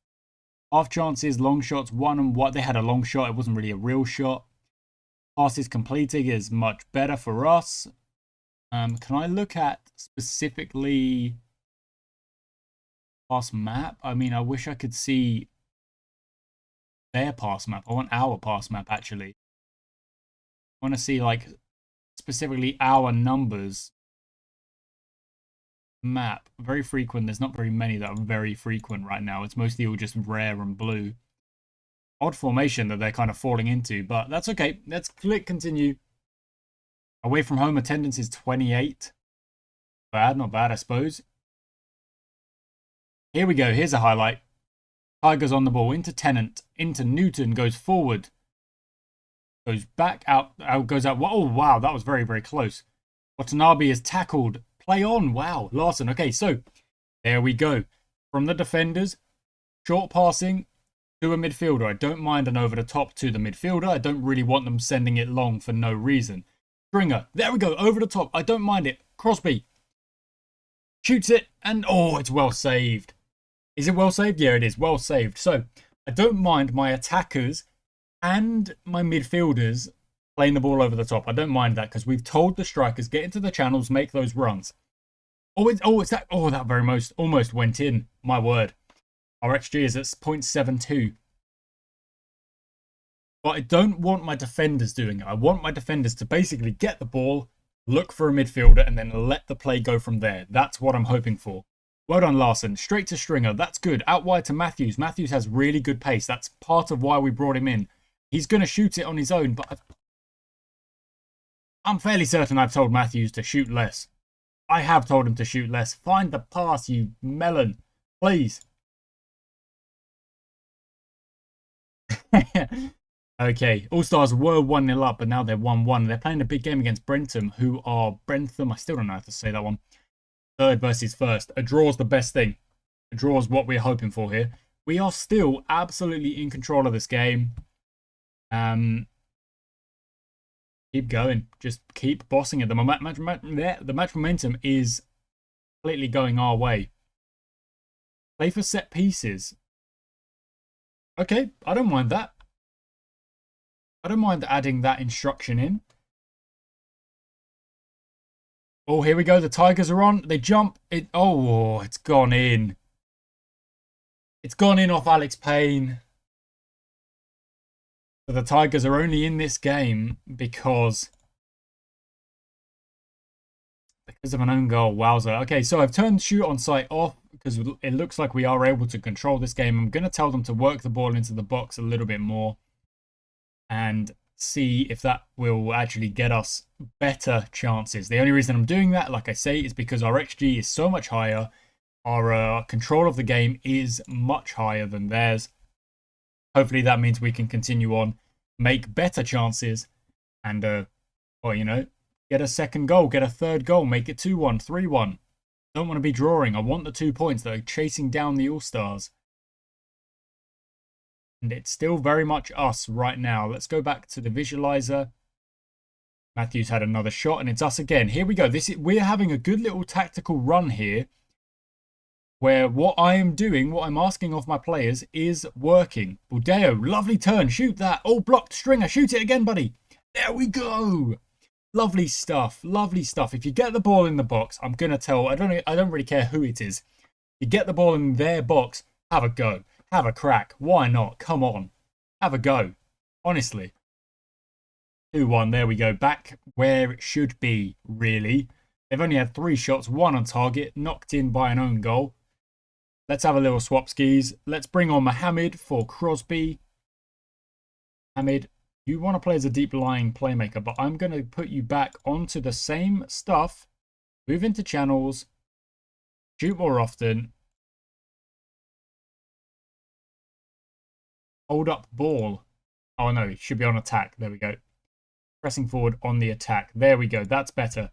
Half chances, long shots, 1 and 1. They had a long shot. It wasn't really a real shot. Passes completing is much better for us. Can I look at specifically pass map? I mean, I wish I could see their pass map. I want our pass map, actually. I want to see, like, specifically our numbers. map. Very frequent. There's not very many that are very frequent right now. It's mostly all just rare and blue. Odd formation that they're kind of falling into, but that's okay. Let's click continue. Away from home attendance is 28. Bad, not bad, I suppose. Here we go. Here's a highlight. Tigers on the ball into Tennant, into Newton, goes forward. Goes back out, goes out. Oh, wow, that was very, very close. Watanabe is tackled. Play on. Wow, Larson. Okay, so there we go. From the defenders, short passing to a midfielder. I don't mind an over the top to the midfielder. I don't really want them sending it long for no reason. Stringer. There we go. Over the top. I don't mind it. Crosby shoots it, and oh, it's well saved. Is it well saved? Yeah, it is well saved. So I don't mind my attackers and my midfielders playing the ball over the top. I don't mind that because we've told the strikers get into the channels, make those runs. That very almost went in. My word. Our XG is at 0.72. But I don't want my defenders doing it. I want my defenders to basically get the ball, look for a midfielder, and then let the play go from there. That's what I'm hoping for. Well done, Larson. Straight to Stringer. That's good. Out wide to Matthews. Matthews has really good pace. That's part of why we brought him in. He's going to shoot it on his own, but I'm fairly certain I've told Matthews to shoot less. I have told him to shoot less. Find the pass, you melon. Please. Okay. All-Stars were 1-0 up, but now they're 1-1. They're playing a big game against Brentham, who are Brentham. I still don't know how to say that one. Third versus first. A draw is the best thing. A draw is what we're hoping for here. We are still absolutely in control of this game. Keep going. Just keep bossing it. The match momentum is completely going our way. Play for set pieces. Okay, I don't mind that. I don't mind adding that instruction in. Oh, here we go. The Tigers are on. They jump. Oh, it's gone in. It's gone in off Alex Payne. So the Tigers are only in this game because of an own goal. Wowza. Okay, so I've turned shoot on sight off because it looks like we are able to control this game. I'm going to tell them to work the ball into the box a little bit more and see if that will actually get us better chances. The only reason I'm doing that, like I say, is because our XG is so much higher. Our control of the game is much higher than theirs. Hopefully that means we can continue on, make better chances, and, get a second goal, get a third goal, make it 2-1, 3-1. Don't want to be drawing. I want the 2 points that are chasing down the All-Stars. And it's still very much us right now. Let's go back to the visualizer. Matthews had another shot, and it's us again. Here we go. We're having a good little tactical run here, where what I am doing, what I'm asking of my players, is working. Buldeo, lovely turn. Shoot that. Oh, blocked. Stringer, shoot it again, buddy. There we go. Lovely stuff. Lovely stuff. If you get the ball in the box, I'm going to tell, I don't really care who it is. If you get the ball in their box, have a go. Have a crack. Why not? Come on. Have a go. Honestly. 2-1. There we go. Back where it should be, really. They've only had 3 shots, 1 on target, knocked in by an own goal. Let's have a little swap skis. Let's bring on Mohamed for Crosby. Mohamed, you want to play as a deep-lying playmaker, but I'm going to put you back onto the same stuff. Move into channels. Shoot more often. Hold up ball. Oh, no, it should be on attack. There we go. Pressing forward on the attack. There we go. That's better.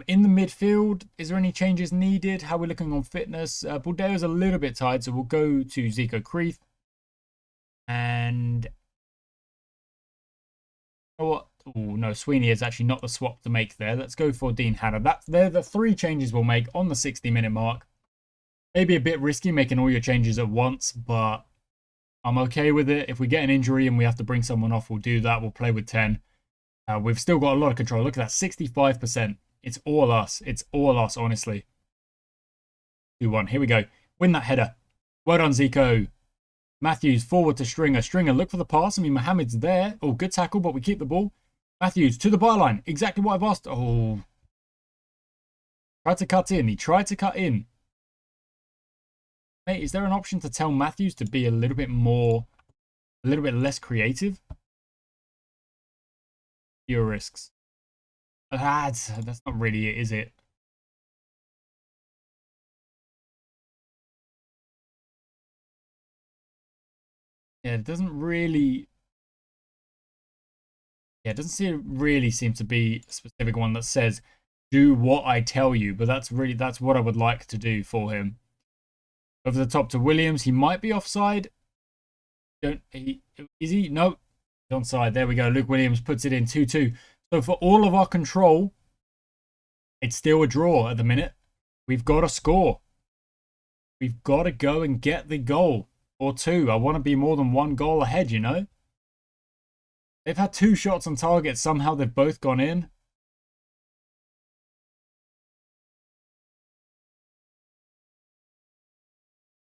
In the midfield, is there any changes needed? How are we looking on fitness? Buldeo is a little bit tired, so we'll go to Zico Creeth. And... oh no, Sweeney is actually not the swap to make there. Let's go for Dean Hanna. They're the 3 changes we'll make on the 60-minute mark. Maybe a bit risky making all your changes at once, but I'm okay with it. If we get an injury and we have to bring someone off, we'll do that. We'll play with 10. We've still got a lot of control. Look at that, 65%. It's all us. It's all us, honestly. 2-1. Here we go. Win that header. Well done, Zico. Matthews forward to Stringer. Stringer, look for the pass. I mean, Mohamed's there. Oh, good tackle, but we keep the ball. Matthews to the byline. Exactly what I've asked. Oh. Tried to cut in. He tried to cut in. Mate, is there an option to tell Matthews to be a little bit less creative? Fewer risks. That's not really it, is it? Yeah, it doesn't really... Yeah, it doesn't really seem to be a specific one that says, do what I tell you, but that's what I would like to do for him. Over the top to Williams. He might be offside. Is he? No. He's onside. There we go. Luke Williams puts it in 2-2. So for all of our control, it's still a draw at the minute. We've got to score. We've got to go and get the goal. Or two. I want to be more than one goal ahead, you know? They've had 2 shots on target. Somehow they've both gone in.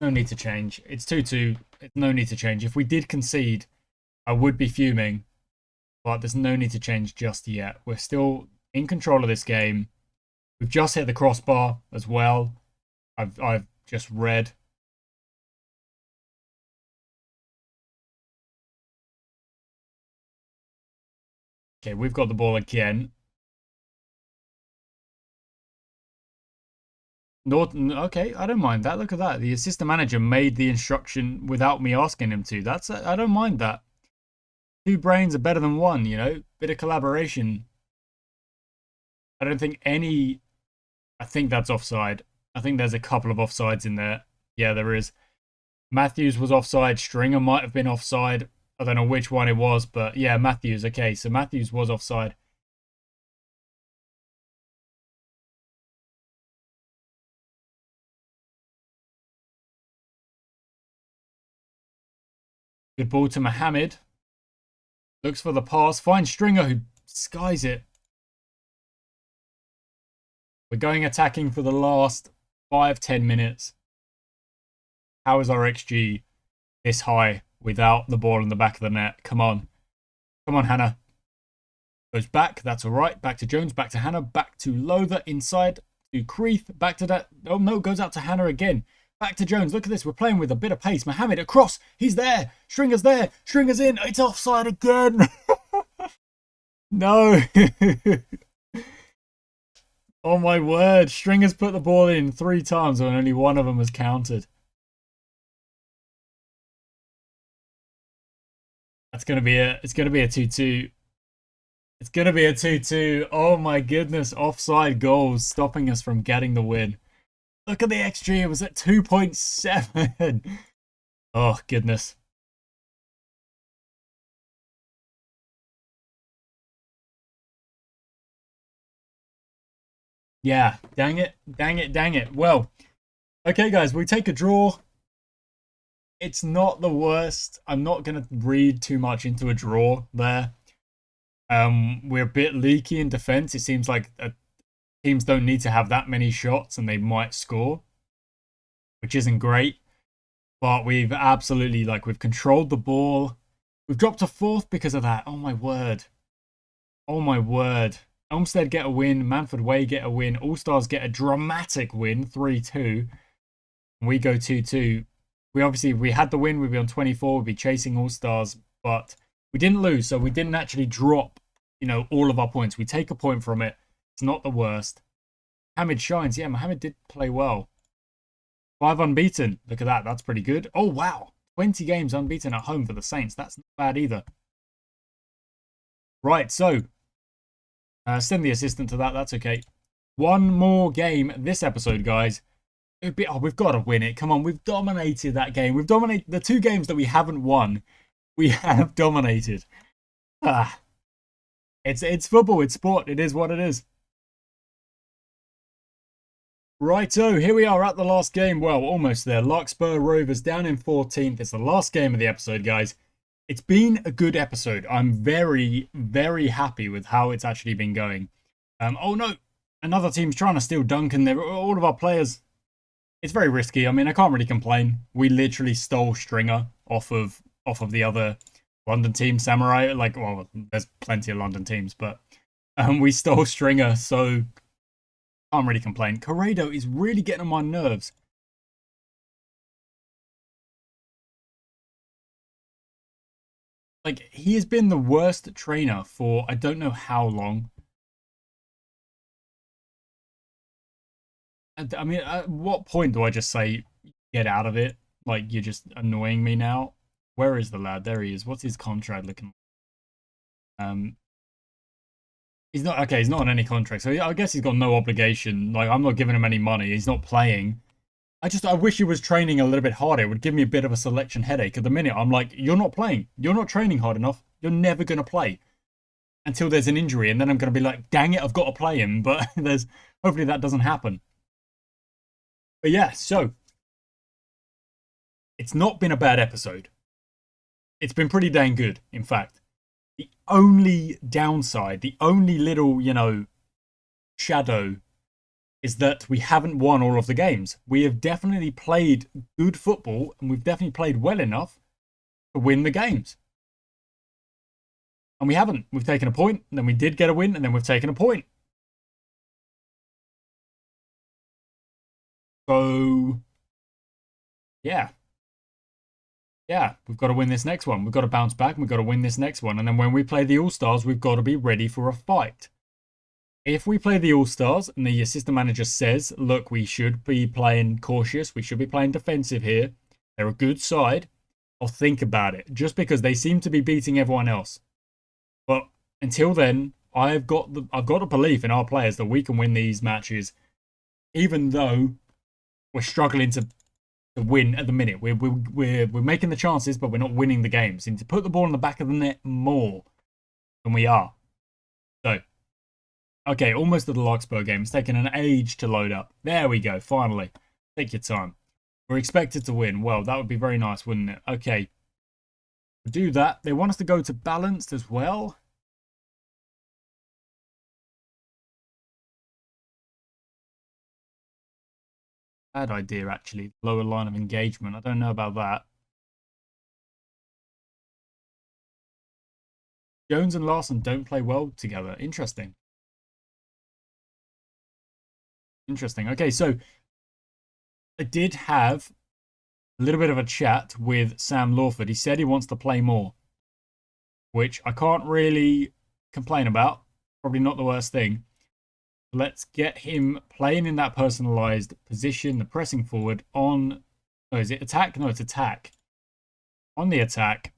No need to change. It's 2-2. It's no need to change. If we did concede, I would be fuming. But there's no need to change just yet. We're still in control of this game. We've just hit the crossbar as well. I've just read. Okay, we've got the ball again. Norton, okay, I don't mind that. Look at that. The assistant manager made the instruction without me asking him to. I don't mind that. 2 brains are better than 1, you know? Bit of collaboration. I don't think any... I think that's offside. I think there's a couple of offsides in there. Yeah, there is. Matthews was offside. Stringer might have been offside. I don't know which one it was, but yeah, Matthews. Okay, so Matthews was offside. Good ball to Mohamed. Looks for the pass. Finds Stringer, who skies it. We're going attacking for the last 5-10 minutes. How is our XG this high without the ball in the back of the net? Come on. Come on, Hannah. Goes back. That's all right. Back to Jones. Back to Hannah. Back to Lothar. Inside to Creeth. Back to that. Oh, no. Goes out to Hannah again. Back to Jones. Look at this. We're playing with a bit of pace. Mohamed across. He's there. Stringer's there. Stringer's in. It's offside again. No. Oh, my word. Stringer's put the ball in 3 times and only one of them was counted. That's going to be it's going to be a 2-2. It's going to be a 2-2. Oh my goodness. Offside goals stopping us from getting the win. Look at the XG. It was at 2.7. Oh goodness. Yeah. Dang it. Dang it. Dang it. Well, okay guys. We take a draw. It's not the worst. I'm not going to read too much into a draw there. We're a bit leaky in defense. It seems like teams don't need to have that many shots and they might score, which isn't great. But we've absolutely, we've controlled the ball. We've dropped to 4th because of that. Oh my word. Oh my word. Elmstead get a win. Manford Way get a win. All Stars get a dramatic win, 3-2. We go 2-2. We had the win. We'd be on 24. We'd be chasing All Stars, but we didn't lose, so we didn't actually drop, all of our points. We take a point from it. It's not the worst. Mohamed shines. Yeah, Mohamed did play well. 5 unbeaten. Look at that. That's pretty good. Oh, wow. 20 games unbeaten at home for the Saints. That's not bad either. Right, so send the assistant to that. That's okay. One more game this episode, guys. We've got to win it. Come on, we've dominated that game. We've dominated the 2 games that we haven't won. We have dominated. It's football. It's sport. It is what it is. Righto, here we are at the last game. Well, almost there. Larkspur Rovers down in 14th. It's the last game of the episode, guys. It's been a good episode. I'm very, very happy with how it's actually been going. Oh no, another team's trying to steal Duncan. They're all of our players. It's very risky. I mean, I can't really complain. We literally stole Stringer off of the other London team, Samurai. Well, there's plenty of London teams, but we stole Stringer. So Can't really complain. Corrado is really getting on my nerves. Like, he has been the worst trainer for I don't know how long. I mean, at what point do I just say, get out of it? Like, you're just annoying me now. Where is the lad? There he is. What's his contract looking like? He's not, okay, he's not on any contract. So I guess he's got no obligation. Like, I'm not giving him any money. He's not playing. I wish he was training a little bit harder. It would give me a bit of a selection headache. At the minute, I'm like, you're not playing. You're not training hard enough. You're never going to play until there's an injury. And then I'm going to be like, dang it, I've got to play him. But hopefully that doesn't happen. But yeah, so it's not been a bad episode. It's been pretty dang good, in fact. The only downside, the only little, shadow is that we haven't won all of the games. We have definitely played good football and we've definitely played well enough to win the games. And we haven't. We've taken a point, and then we did get a win, and then we've taken a point. So, yeah. Yeah, we've got to win this next one. We've got to bounce back, and we've got to win this next one. And then when we play the All-Stars, we've got to be ready for a fight. If we play the All-Stars and the assistant manager says, look, we should be playing cautious, we should be playing defensive here, they're a good side, I'll think about it. Just because they seem to be beating everyone else. But until then, I've got a belief in our players that we can win these matches, even though we're struggling to win at the minute. We're making the chances, but we're not winning the games. We need to put the ball in the back of the net more than we are. So, okay, almost at the Larkspur game. It's taken an age to load up. There we go, finally. Take your time. We're expected to win. Well, that would be very nice, wouldn't it? Okay. To do that, they want us to go to balanced as well. Bad idea, actually. Lower line of engagement. I don't know about that. Jones and Larson don't play well together. Interesting. Interesting. Okay, so I did have a little bit of a chat with Sam Lawford. He said he wants to play more, which I can't really complain about. Probably not the worst thing. Let's get him playing in that personalized position, the pressing forward on... Oh, is it attack? No, it's attack. On the attack.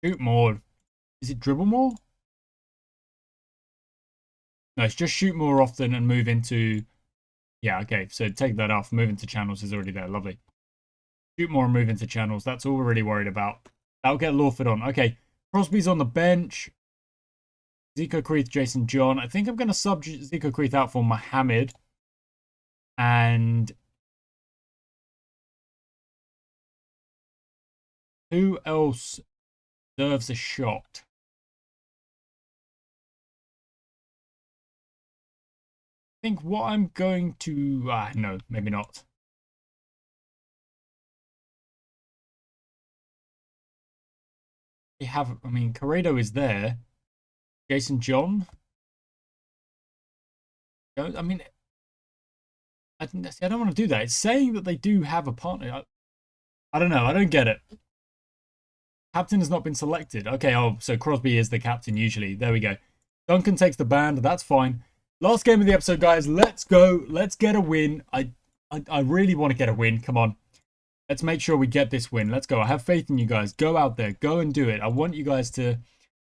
Shoot more. Is it dribble more? No, it's just shoot more often and move into... Yeah, okay, so take that off. Move into channels is already there. Lovely. Shoot more and move into channels. That's all we're really worried about. That'll get Lawford on. Okay, Crosby's on the bench. Zico Creeth, Jason John. I think I'm going to sub Zico Creeth out for Mohammed. And who else deserves a shot? I think what I'm going to... no, maybe not. They have... I mean, Corrado is there. Jason John. I mean, I don't want to do that. It's saying that they do have a partner. I don't know. I don't get it. Captain has not been selected. Okay, oh, so Crosby is the captain usually. There we go. Duncan takes the band. That's fine. Last game of the episode, guys. Let's go. Let's get a win. I really want to get a win. Come on. Let's make sure we get this win. Let's go. I have faith in you guys. Go out there. Go and do it. I want you guys to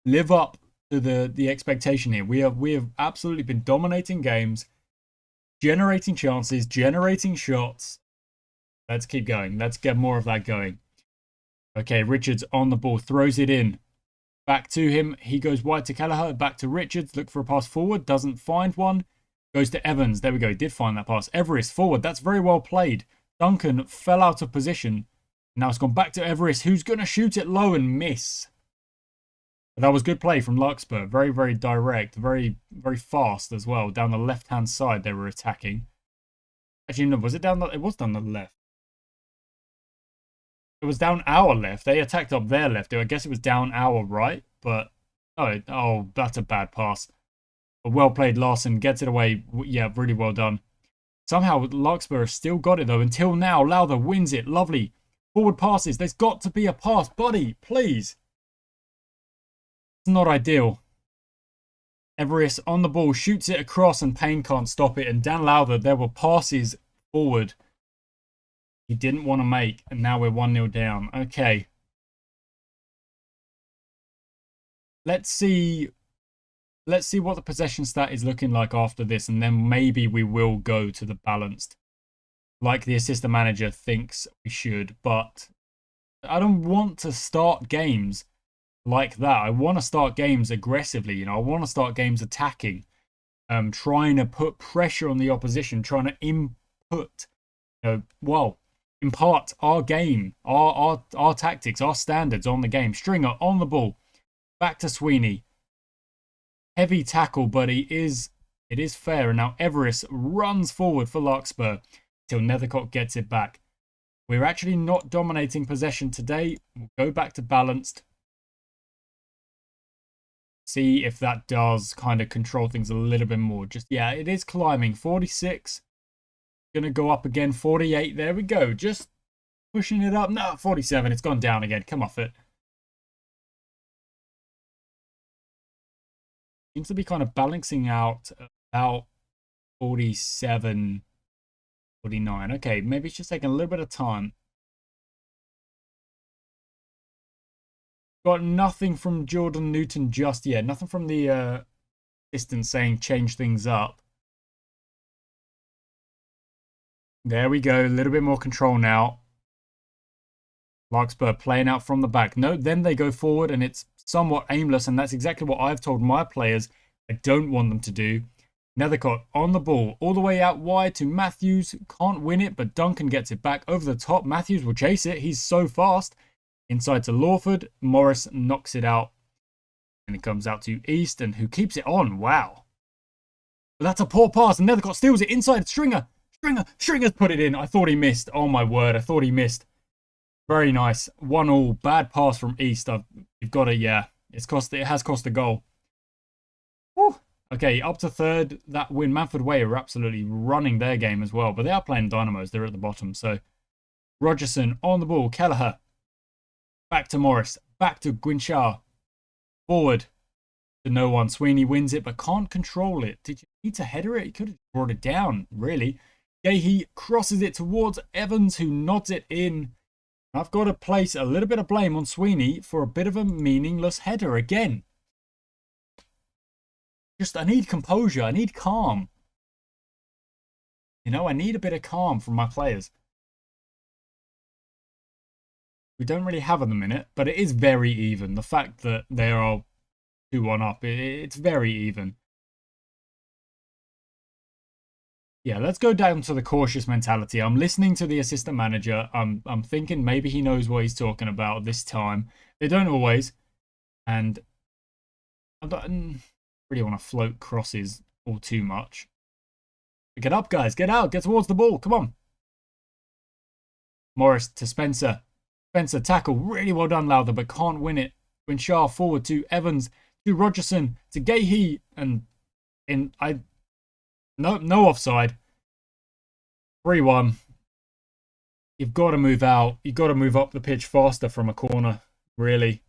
live up to the expectation here. We have absolutely been dominating games, generating chances, generating shots. Let's keep going. Let's get more of that going. Okay, Richards on the ball, throws it in. Back to him. He goes wide to Kelleher. Back to Richards. Look for a pass forward. Doesn't find one. Goes to Evans. There we go. He did find that pass. Everest forward. That's very well played. Duncan fell out of position. Now it's gone back to Everest, who's going to shoot it low and miss. But that was good play from Larkspur. Very, very direct. Very, very fast as well. Down the left-hand side they were attacking. Actually, no, was it down the... It was down the left. It was down our left. They attacked up their left. I guess it was down our right. But, oh, that's a bad pass. Well played, Larson. Gets it away. Yeah, really well done. Somehow, Larkspur has still got it, though. Until now, Lowther wins it. Lovely. Forward passes. There's got to be a pass. Buddy, please. It's not ideal. Everest on the ball, shoots it across, and Payne can't stop it. And Dan Lowther, there were passes forward he didn't want to make, and now we're 1-0 down. Okay. Let's see what the possession stat is looking like after this, and then maybe we will go to the balanced, like the assistant manager thinks we should. But I don't want to start games like that. I want to start games aggressively. I want to start games attacking, trying to put pressure on the opposition, trying to impart our game, our tactics, our standards on the game. Stringer on the ball, back to Sweeney. Heavy tackle, but it is fair. And now Everest runs forward for Larkspur till Nethercott gets it back. We're actually not dominating possession today. We'll go back to balanced. See if that does kind of control things a little bit more. Yeah, it is climbing. 46. Gonna go up again. 48. There we go. Just pushing it up. No, 47. It's gone down again. Come off it. Seems to be kind of balancing out about 47, 49. Okay, maybe it's just taking a little bit of time. Got nothing from Jordan Newton just yet. Nothing from the assistant saying change things up. There we go. A little bit more control now. Larkspur playing out from the back. No, then they go forward and it's somewhat aimless, and that's exactly what I've told my players I don't want them to do. Nethercott on the ball, all the way out wide to Matthews. Can't win it, but Duncan gets it back over the top. Matthews will chase it. He's so fast. Inside to Lawford. Morris knocks it out. And it comes out to Easton, who keeps it on. Wow. But that's a poor pass, and Nethercott steals it inside. Stringer's put it in. I thought he missed. Oh my word, I thought he missed. Very nice. 1-1. Bad pass from East. You've got it, yeah. It has cost a goal. Whew. Okay, up to third. That win. Manford Way are absolutely running their game as well. But they are playing Dynamos. They're at the bottom. So Rogerson on the ball. Kelleher. Back to Morris. Back to Guinchar. Forward to no one. Sweeney wins it but can't control it. Did you need to header it? He could have brought it down, really. Gahey crosses it towards Evans, who nods it in. I've got to place a little bit of blame on Sweeney for a bit of a meaningless header again. I need composure. I need calm. I need a bit of calm from my players. We don't really have at the minute, but it is very even. The fact that they are 2-1 up, it's very even. Yeah, let's go down to the cautious mentality. I'm listening to the assistant manager. I'm thinking maybe he knows what he's talking about this time. They don't always. And I don't really want to float crosses all too much. Get up, guys. Get out. Get towards the ball. Come on. Morris to Spencer. Spencer tackle. Really well done, Lowther, but can't win it. Winshar forward to Evans. To Rogerson. To Gahey. And no offside. 3-1. You've got to move out. You've got to move up the pitch faster from a corner, really.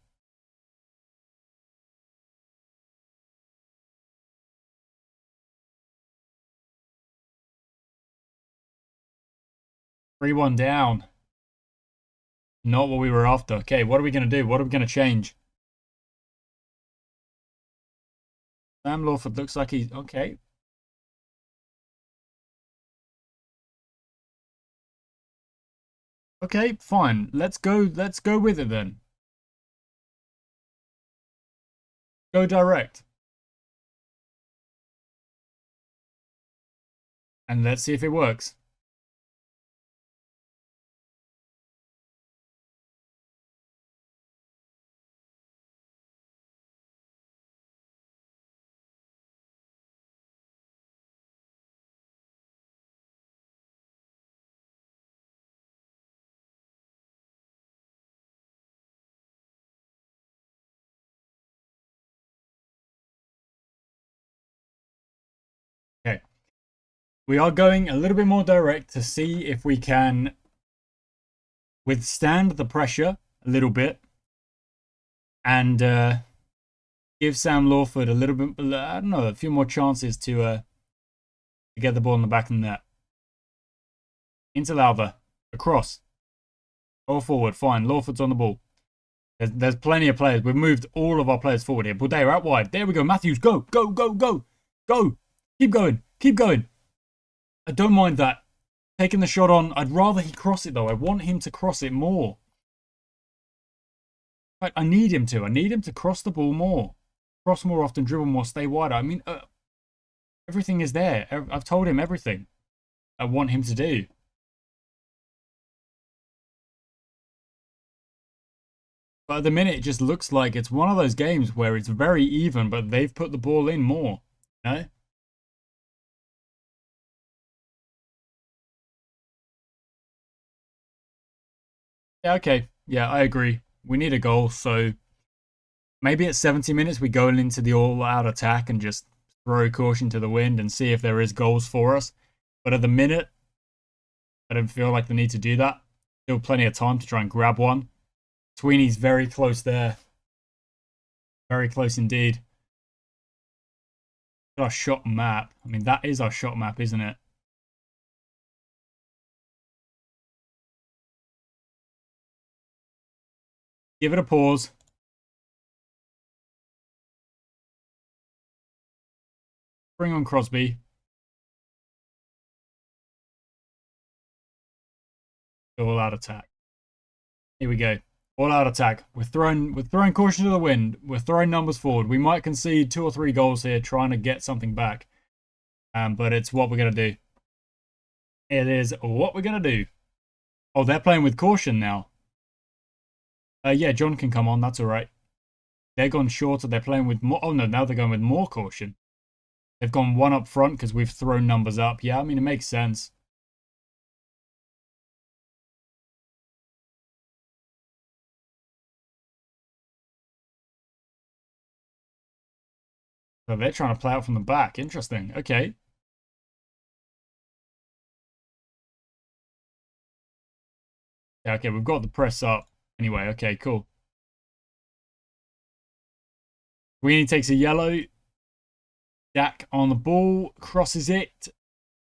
Three-one down. Not what we were after. Okay, what are we going to do? What are we going to change? Sam Lawford looks like he's... Okay. Okay, fine. Let's go with it then. Go direct. And let's see if it works. We are going a little bit more direct to see if we can withstand the pressure a little bit and give Sam Lawford a little bit, I don't know, a few more chances to get the ball in the back of the net. Into Lalva, across, or forward, fine, Lawford's on the ball. There's plenty of players. We've moved all of our players forward here. Budea out wide. There we go. Matthews, go, go, go, go, go. Keep going, keep going. I don't mind that. Taking the shot on. I'd rather he cross it, though. I want him to cross it more. Right, I need him to. I need him to cross the ball more. Cross more often, dribble more, stay wider. I mean, everything is there. I've told him everything I want him to do. But at the minute, it just looks like it's one of those games where it's very even, but they've put the ball in more. You know? Yeah, okay. Yeah, I agree. We need a goal, so maybe at 70 minutes we go into the all-out attack and just throw caution to the wind and see if there is goals for us. But at the minute, I don't feel like the need to do that. Still plenty of time to try and grab one. Sweeney's very close there. Very close indeed. Our shot map. I mean, that is our shot map, isn't it? Give it a pause. Bring on Crosby. All out attack. Here we go. All out attack. We're throwing caution to the wind. We're throwing numbers forward. We might concede 2 or 3 goals here, trying to get something back. But it's what we're gonna do. It is what we're gonna do. Oh, they're playing with caution now. Yeah, John can come on. That's all right. They're gone shorter. They're playing with more. Oh no, now they're going with more caution. They've gone one up front because we've thrown numbers up. Yeah, I mean, it makes sense. So they're trying to play out from the back. Interesting. Okay. Yeah, okay, we've got the press up. Anyway, okay, cool. Sweeney takes a yellow. Dak on the ball. Crosses it.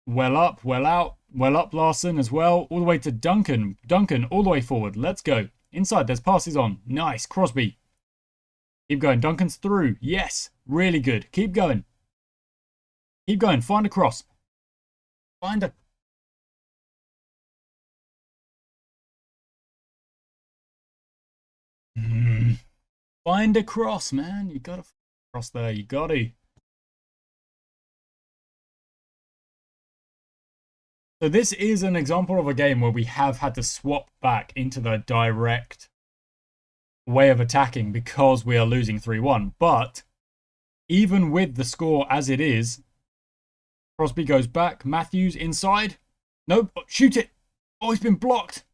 Well up, well out. Well up, Larson as well. All the way to Duncan. Duncan all the way forward. Let's go. Inside, there's passes on. Nice. Crosby. Keep going. Duncan's through. Yes. Really good. Keep going. Keep going. Find a cross. Find a... Find a cross, man. You gotta cross there. You gotta. So this is an example of a game where we have had to swap back into the direct way of attacking because we are losing 3-1. But even with the score as it is, Crosby goes back. Matthews inside. Nope. Shoot it. Oh, it's been blocked.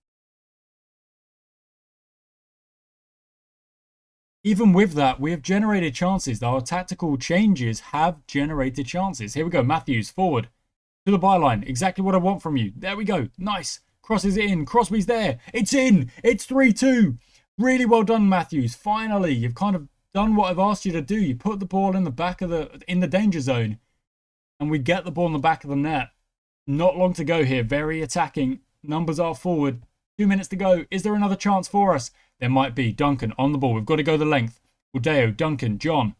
Even with that, we have generated chances. Our tactical changes have generated chances. Here we go. Matthews forward to the byline. Exactly what I want from you. There we go. Nice. Crosses it in. Crosby's there. It's in. It's 3-2. Really well done, Matthews. Finally, you've kind of done what I've asked you to do. You put the ball in the back of the danger zone, and we get the ball in the back of the net. Not long to go here. Very attacking. Numbers are forward. 2 minutes to go. Is there another chance for us? There might be. Duncan on the ball. We've got to go the length. Udeo, Duncan, John.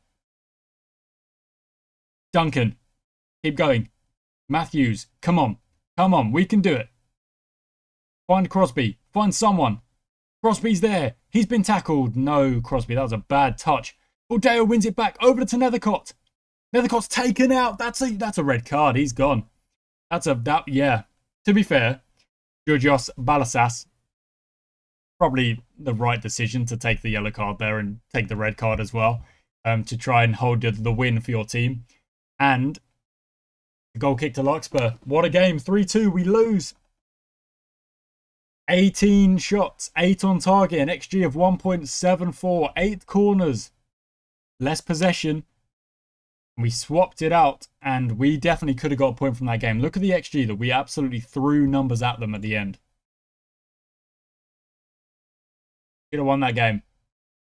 Duncan. Keep going. Matthews. Come on. Come on. We can do it. Find Crosby. Find someone. Crosby's there. He's been tackled. No, Crosby. That was a bad touch. Udeo wins it back. Over to Nethercott. Nethercott's taken out. That's a red card. He's gone. Yeah. To be fair, Jos3h probably the right decision to take the yellow card there and take the red card as well, to try and hold the win for your team. And the goal kick to Larkspur. What a game. 3-2. We lose. 18 shots, 8 on target, an XG of 1.74, 8 corners, less possession. We swapped it out, and we definitely could have got a point from that game. Look at the XG that we absolutely threw numbers at them at the end. Should have won that game.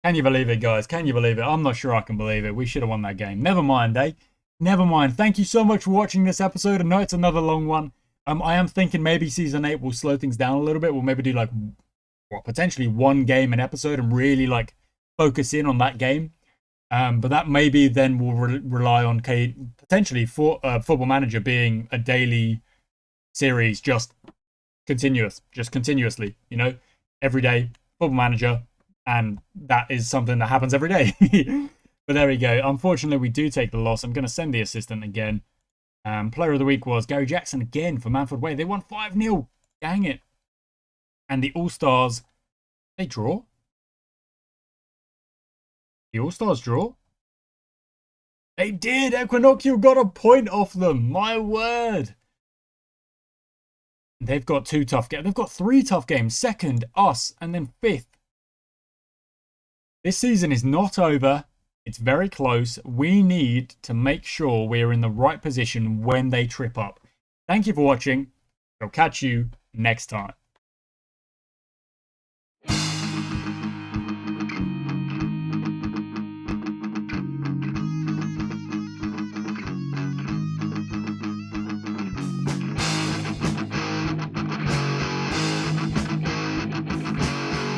Can you believe it, guys? Can you believe it? I'm not sure I can believe it. We should have won that game. Never mind, eh? Never mind. Thank you so much for watching this episode. I know it's another long one. I am thinking maybe Season 8 will slow things down a little bit. We'll maybe do like, well, potentially one game an episode and really like focus in on that game. But that maybe then will rely on potentially for Football Manager being a daily series, just continuously, you know, every day, Football Manager, and that is something that happens every day. But there we go. Unfortunately, we do take the loss. I'm going to send the assistant again. Player of the week was Gary Jackson again for Manford Way. They won 5-0. Dang it. And the All-Stars, they draw? The All-Stars draw? They did! Equinoccio got a point off them! My word! They've got 2 tough games. They've got 3 tough games. Second, us, and then 5th. This season is not over. It's very close. We need to make sure we're in the right position when they trip up. Thank you for watching. I'll catch you next time.